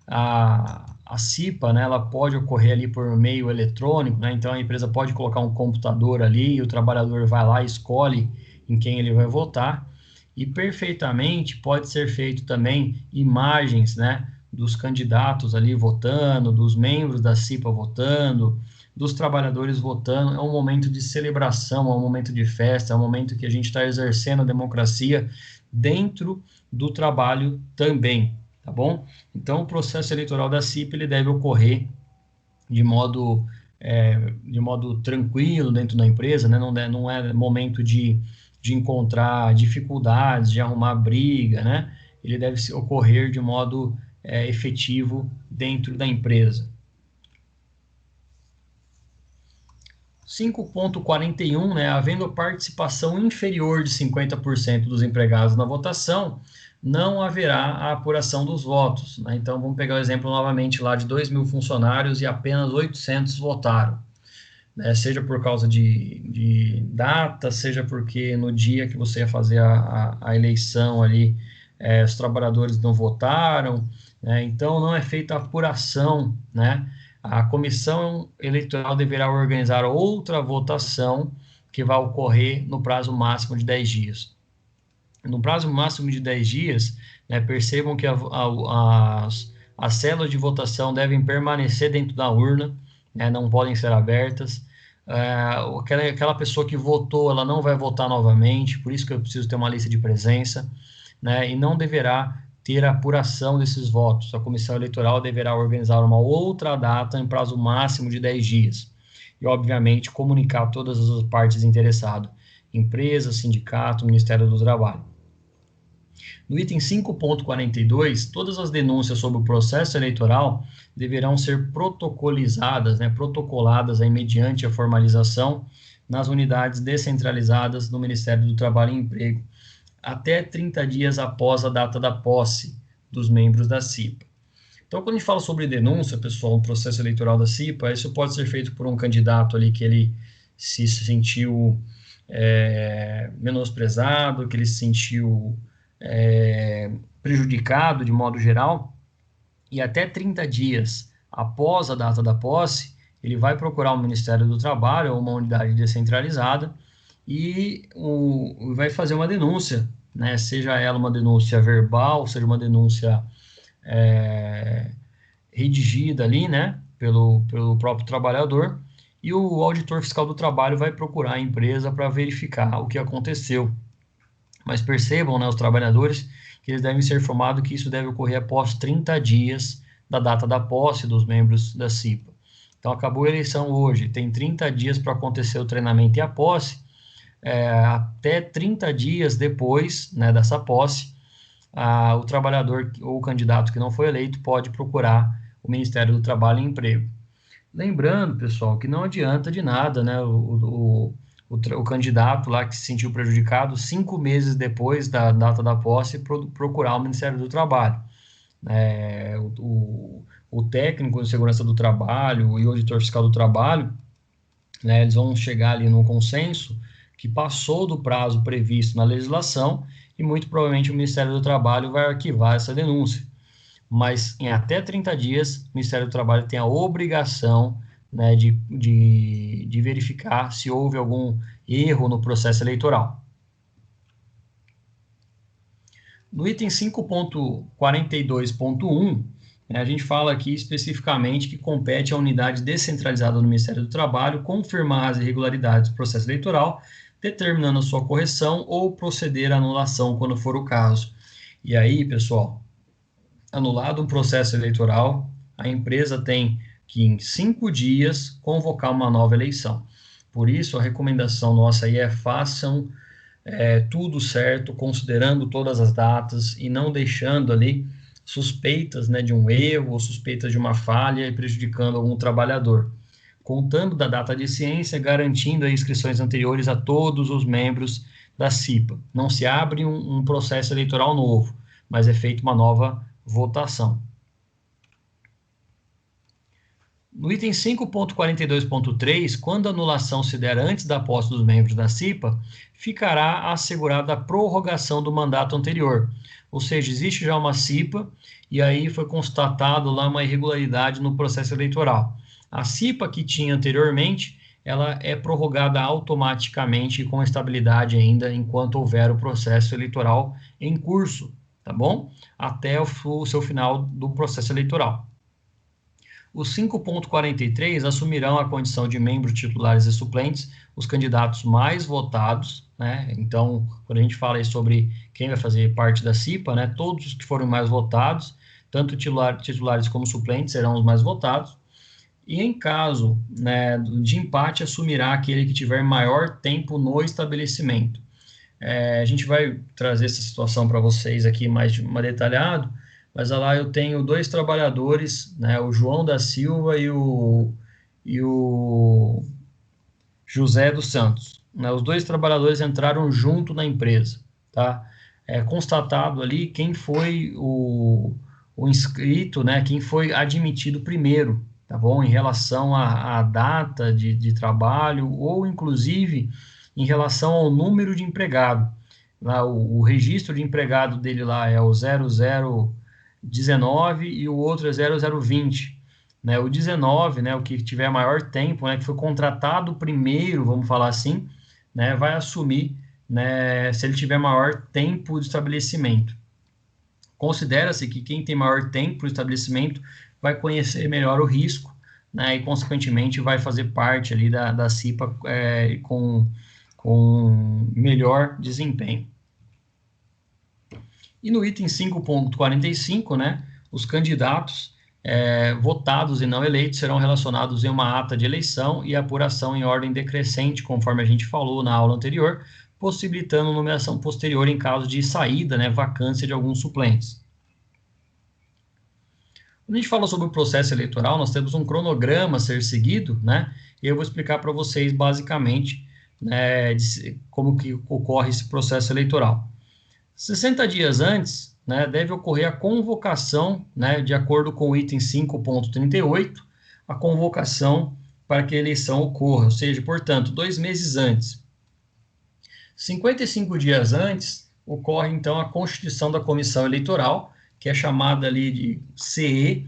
A CIPA, né, ela pode ocorrer ali por meio eletrônico, né? Então, a empresa pode colocar um computador ali e o trabalhador vai lá e escolhe em quem ele vai votar. E perfeitamente pode ser feito também imagens, né, dos candidatos ali votando, dos membros da CIPA votando, dos trabalhadores votando. É um momento de celebração, é um momento de festa, é um momento que a gente está exercendo a democracia dentro do trabalho também, tá bom? Então, o processo eleitoral da CIPA ele deve ocorrer de modo tranquilo dentro da empresa, né? Não é momento de encontrar dificuldades, de arrumar briga, né? Ele deve ocorrer de modo efetivo dentro da empresa. 5.41, né, havendo participação inferior de 50% dos empregados na votação, não haverá a apuração dos votos. Né? Então, vamos pegar o exemplo novamente lá de 2.000 funcionários e apenas 800 votaram. Né? Seja por causa de data, seja porque no dia que você ia fazer a eleição ali, os trabalhadores não votaram, né? Então, não é feita a apuração, né? A comissão eleitoral deverá organizar outra votação que vai ocorrer no prazo máximo de 10 dias. No prazo máximo de 10 dias, né, percebam que as células de votação devem permanecer dentro da urna, né, não podem ser abertas. Aquela pessoa que votou, ela não vai votar novamente, por isso que eu preciso ter uma lista de presença, né, e não deverá ter a apuração desses votos. A comissão eleitoral deverá organizar uma outra data em prazo máximo de 10 dias. E, obviamente, comunicar todas as partes interessadas, empresa, sindicato, Ministério do Trabalho. No item 5.42, todas as denúncias sobre o processo eleitoral deverão ser protocolizadas, né, protocoladas aí mediante a formalização nas unidades descentralizadas do Ministério do Trabalho e Emprego, até 30 dias após a data da posse dos membros da CIPA. Então, quando a gente fala sobre denúncia, pessoal, no processo eleitoral da CIPA, isso pode ser feito por um candidato ali que ele se sentiu menosprezado, que ele se sentiu prejudicado de modo geral, e até 30 dias após a data da posse, ele vai procurar o Ministério do Trabalho ou uma unidade descentralizada e vai fazer uma denúncia, né? Seja ela uma denúncia verbal, seja uma denúncia redigida ali, né? Pelo próprio trabalhador, e o auditor fiscal do trabalho vai procurar a empresa para verificar o que aconteceu. Mas percebam, né, os trabalhadores, que eles devem ser informados que isso deve ocorrer após 30 dias da data da posse dos membros da CIPA. Então, acabou a eleição hoje, tem 30 dias para acontecer o treinamento e a posse, até 30 dias depois, né, dessa posse, o trabalhador ou o candidato que não foi eleito pode procurar o Ministério do Trabalho e Emprego. Lembrando, pessoal, que não adianta de nada, né, o o candidato lá que se sentiu prejudicado 5 meses depois da data da posse procurar o Ministério do Trabalho. O técnico de segurança do trabalho e o auditor fiscal do trabalho, né, eles vão chegar ali num consenso que passou do prazo previsto na legislação e muito provavelmente o Ministério do Trabalho vai arquivar essa denúncia. Mas em até 30 dias, o Ministério do Trabalho tem a obrigação, né, de verificar se houve algum erro no processo eleitoral. No item 5.42.1, a gente fala aqui especificamente que compete à unidade descentralizada do Ministério do Trabalho confirmar as irregularidades do processo eleitoral, determinando a sua correção ou proceder à anulação quando for o caso. E aí, pessoal, anulado um processo eleitoral, a empresa tem que, em 5 dias, convocar uma nova eleição. Por isso, a recomendação nossa aí é façam tudo certo, considerando todas as datas e não deixando ali suspeitas, né, de um erro ou suspeitas de uma falha e prejudicando algum trabalhador. Contando da data de ciência, garantindo as inscrições anteriores a todos os membros da CIPA. Não se abre um processo eleitoral novo, mas é feita uma nova votação. No item 5.42.3, quando a anulação se der antes da posse dos membros da CIPA, ficará assegurada a prorrogação do mandato anterior. Ou seja, existe já uma CIPA e aí foi constatado lá uma irregularidade no processo eleitoral. A CIPA que tinha anteriormente, ela é prorrogada automaticamente e com estabilidade ainda enquanto houver o processo eleitoral em curso, tá bom? Até o seu final do processo eleitoral. Os 5.43 assumirão a condição de membros titulares e suplentes os candidatos mais votados, né? Então, quando a gente fala aí sobre quem vai fazer parte da CIPA, né, todos os que forem mais votados, tanto titulares como suplentes, serão os mais votados. E em caso, né, de empate, assumirá aquele que tiver maior tempo no estabelecimento. A gente vai trazer essa situação para vocês aqui mais detalhado, mas lá eu tenho 2 trabalhadores, né, o João da Silva e o José dos Santos. Né, os 2 trabalhadores entraram junto na empresa, tá? É constatado ali quem foi o inscrito, né, quem foi admitido primeiro, tá bom? Em relação à data de trabalho ou, inclusive, em relação ao número de empregado. Lá, o registro de empregado dele lá é o 0019 e o outro é 0020. Né? O 19, né, o que tiver maior tempo, né, que foi contratado primeiro, vamos falar assim, né, vai assumir, né, se ele tiver maior tempo de estabelecimento. Considera-se que quem tem maior tempo de estabelecimento vai conhecer melhor o risco, né, e, consequentemente, vai fazer parte ali da CIPA com melhor desempenho. E no item 5.45, né, os candidatos votados e não eleitos serão relacionados em uma ata de eleição e apuração em ordem decrescente, conforme a gente falou na aula anterior, possibilitando nomeação posterior em caso de saída, né, vacância de alguns suplentes. Quando a gente fala sobre o processo eleitoral, nós temos um cronograma a ser seguido, né, e eu vou explicar para vocês basicamente, né, como que ocorre esse processo eleitoral. 60 dias antes, né, deve ocorrer a convocação, né, de acordo com o item 5.38, a convocação para que a eleição ocorra, ou seja, portanto, 2 meses antes. 55 dias antes, ocorre, então, a constituição da comissão eleitoral, que é chamada ali de CE,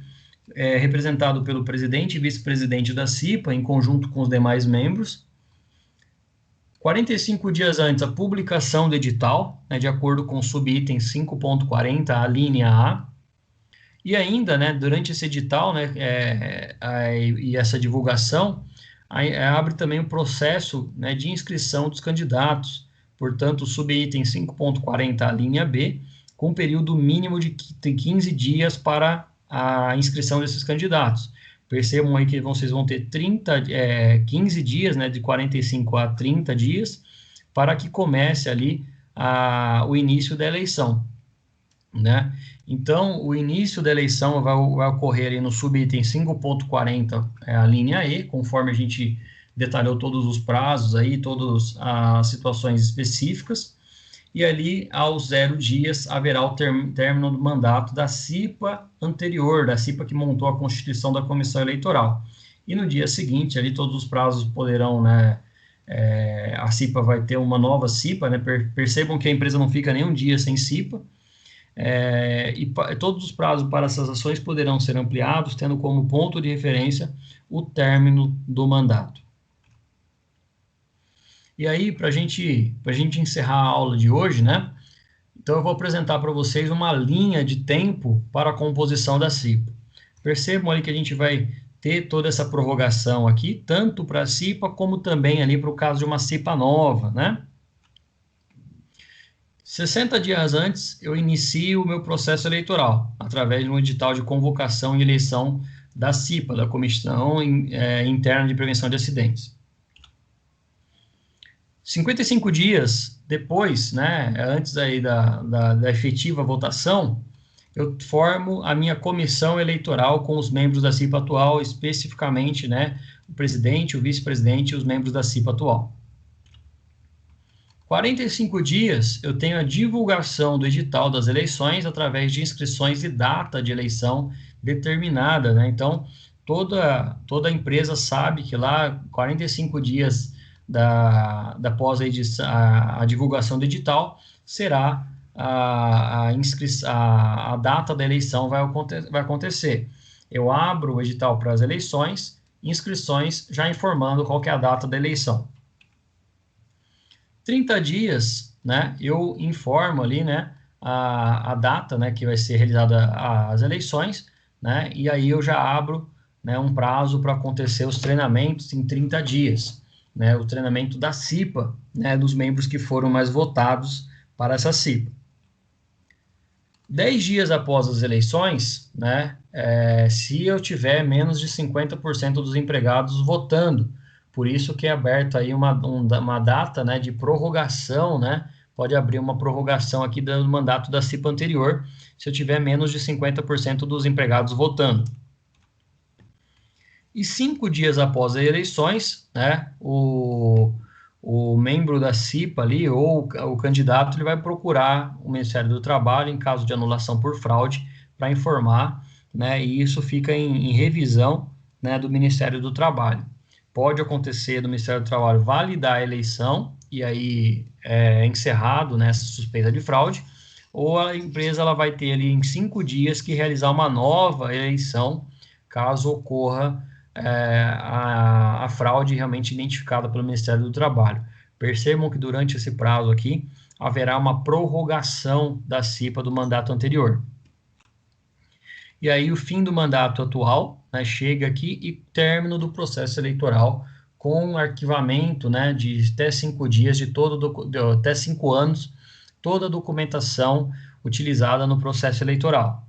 representado pelo presidente e vice-presidente da CIPA, em conjunto com os demais membros. 45 dias antes, a publicação do edital, né, de acordo com o subitem 5.40, a linha A. E ainda, né, durante esse edital, né, e essa divulgação, abre também o processo, né, de inscrição dos candidatos. Portanto, o subitem 5.40, a linha B, com um período mínimo de 15 dias para a inscrição desses candidatos. Percebam aí que vocês vão ter 15 dias, né, de 45 a 30 dias, para que comece ali o início da eleição, né? Então, o início da eleição vai ocorrer aí no subitem 5.40, a linha E, conforme a gente detalhou todos os prazos aí, todas as situações específicas, e ali, aos 0 dias, haverá o término do mandato da CIPA anterior, da CIPA que montou a constituição da comissão eleitoral. E no dia seguinte, ali, todos os prazos poderão, né, a CIPA vai ter uma nova CIPA, né, percebam que a empresa não fica nem um dia sem CIPA, e todos os prazos para essas ações poderão ser ampliados, tendo como ponto de referência o término do mandato. E aí, para a gente encerrar a aula de hoje, né? Então, eu vou apresentar para vocês uma linha de tempo para a composição da CIPA. Percebam ali que a gente vai ter toda essa prorrogação aqui, tanto para a CIPA, como também ali para o caso de uma CIPA nova, né? 60 dias antes, eu inicio o meu processo eleitoral, através de um edital de convocação e eleição da CIPA, da Comissão Interna de Prevenção de Acidentes. 55 dias depois, né, antes aí da efetiva votação, eu formo a minha comissão eleitoral com os membros da CIPA atual, especificamente, né, o presidente, o vice-presidente e os membros da CIPA atual. 45 dias, eu tenho a divulgação do edital das eleições através de inscrições e data de eleição determinada, né? Então, toda empresa sabe que lá, 45 dias após a divulgação do edital, será a data da eleição vai acontecer. Eu abro o edital para as eleições, inscrições já informando qual que é a data da eleição. 30 dias, né, eu informo ali, né, a data, né, que vai ser realizada as eleições, né, e aí eu já abro, né, um prazo para acontecer os treinamentos em 30 dias, né, o treinamento da CIPA, né, dos membros que foram mais votados para essa CIPA. 10 dias após as eleições, né, se eu tiver menos de 50% dos empregados votando, por isso que é aberto aí uma data, né, de prorrogação, né, pode abrir uma prorrogação aqui do mandato da CIPA anterior, se eu tiver menos de 50% dos empregados votando. E 5 dias após as eleições, né, o membro da CIPA ali, ou o candidato, ele vai procurar o Ministério do Trabalho em caso de anulação por fraude, para informar, né, e isso fica em revisão, né, do Ministério do Trabalho. Pode acontecer do Ministério do Trabalho validar a eleição, e aí é encerrado, né, essa suspeita de fraude, ou a empresa ela vai ter ali em 5 dias que realizar uma nova eleição, caso ocorra a fraude realmente identificada pelo Ministério do Trabalho. Percebam que durante esse prazo aqui, haverá uma prorrogação da CIPA do mandato anterior. E aí o fim do mandato atual, né, chega aqui e término do processo eleitoral com arquivamento, né, de até 5 dias, até 5 anos, toda a documentação utilizada no processo eleitoral.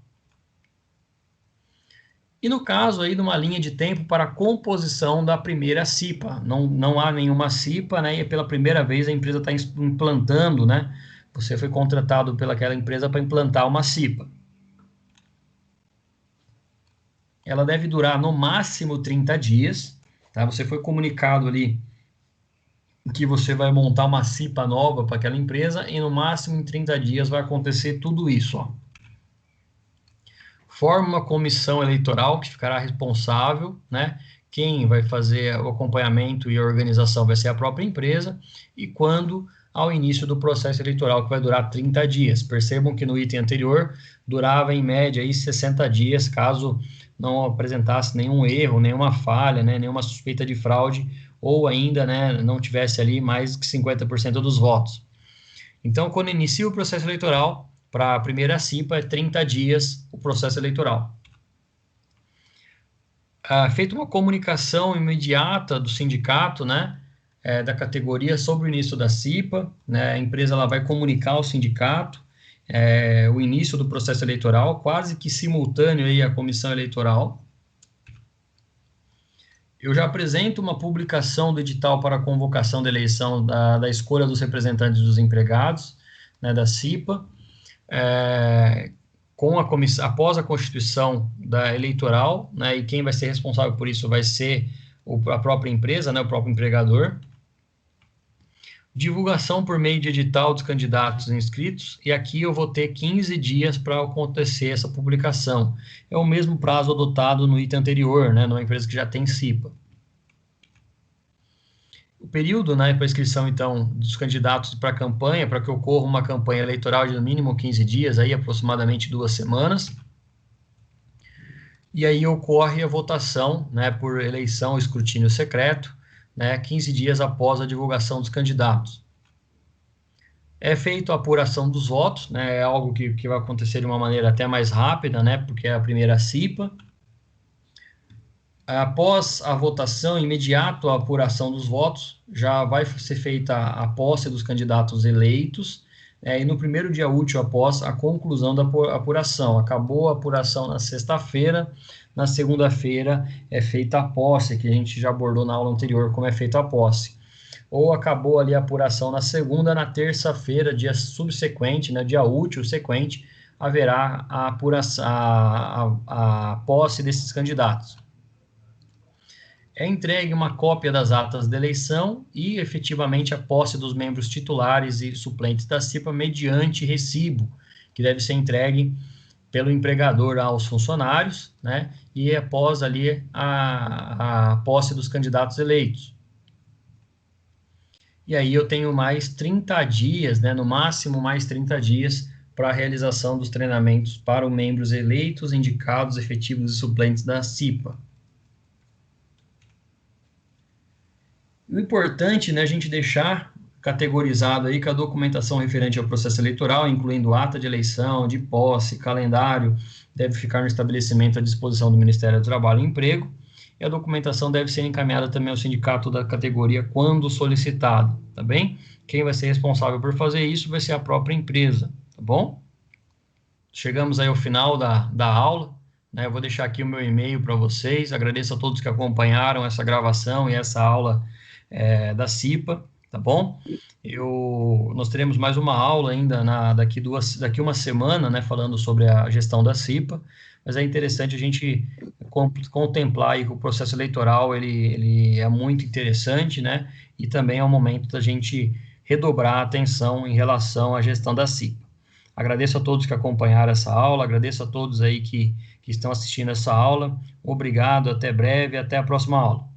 E no caso aí de uma linha de tempo para a composição da primeira CIPA, não há nenhuma CIPA, né, e pela primeira vez a empresa está implantando, né, você foi contratado pelaquela empresa para implantar uma CIPA. Ela deve durar no máximo 30 dias, tá? Você foi comunicado ali que você vai montar uma CIPA nova para aquela empresa e no máximo em 30 dias vai acontecer tudo isso, ó. Forma uma comissão eleitoral que ficará responsável, né? Quem vai fazer o acompanhamento e a organização vai ser a própria empresa, e quando ao início do processo eleitoral, que vai durar 30 dias. Percebam que no item anterior durava em média aí 60 dias, caso não apresentasse nenhum erro, nenhuma falha, né, nenhuma suspeita de fraude, ou ainda, né, não tivesse ali mais que 50% dos votos. Então, quando inicia o processo eleitoral, para a primeira CIPA é 30 dias o processo eleitoral. Feita uma comunicação imediata do sindicato, né, da categoria sobre o início da CIPA, né, a empresa ela vai comunicar ao sindicato o início do processo eleitoral, quase que simultâneo aí à comissão eleitoral. Eu já apresento uma publicação do edital para a convocação da eleição da escolha dos representantes dos empregados, né, da CIPA, após a constituição da eleitoral, né, e quem vai ser responsável por isso vai ser a própria empresa, né, o próprio empregador. Divulgação por meio de edital dos candidatos inscritos, e aqui eu vou ter 15 dias para acontecer essa publicação. É o mesmo prazo adotado no item anterior, né, numa empresa que já tem CIPA. O período, né, para inscrição, então, dos candidatos para a campanha, para que ocorra uma campanha eleitoral de no mínimo 15 dias, aí aproximadamente 2 semanas. E aí ocorre a votação, né, por eleição, escrutínio secreto, né, 15 dias após a divulgação dos candidatos. É feita a apuração dos votos, né, é algo que vai acontecer de uma maneira até mais rápida, né, porque é a primeira CIPA. Após a votação, imediato a apuração dos votos, já vai ser feita a posse dos candidatos eleitos, e no primeiro dia útil após a conclusão da apuração. Acabou a apuração na sexta-feira, na segunda-feira é feita a posse, que a gente já abordou na aula anterior como é feita a posse. Ou acabou ali a apuração na segunda, na terça-feira, dia subsequente, né, dia útil sequente, haverá a apuração, a posse desses candidatos. É entregue uma cópia das atas da eleição e, efetivamente, a posse dos membros titulares e suplentes da CIPA mediante recibo, que deve ser entregue pelo empregador aos funcionários, né? E após ali a posse dos candidatos eleitos. E aí eu tenho mais 30 dias, né? No máximo mais 30 dias para a realização dos treinamentos para os membros eleitos, indicados, efetivos e suplentes da CIPA. O importante, né, a gente deixar categorizado aí que a documentação referente ao processo eleitoral, incluindo ata de eleição, de posse, calendário, deve ficar no estabelecimento à disposição do Ministério do Trabalho e Emprego, e a documentação deve ser encaminhada também ao sindicato da categoria quando solicitado, tá bem? Quem vai ser responsável por fazer isso vai ser a própria empresa, tá bom? Chegamos aí ao final da aula, né? Eu vou deixar aqui o meu e-mail para vocês, agradeço a todos que acompanharam essa gravação e essa aula da CIPA, tá bom? Nós teremos mais uma aula ainda daqui uma semana, né, falando sobre a gestão da CIPA, mas é interessante a gente contemplar aí que o processo eleitoral, ele é muito interessante, né, e também é o momento da gente redobrar a atenção em relação à gestão da CIPA. Agradeço a todos que acompanharam essa aula, agradeço a todos aí que estão assistindo essa aula, obrigado, até breve, até a próxima aula.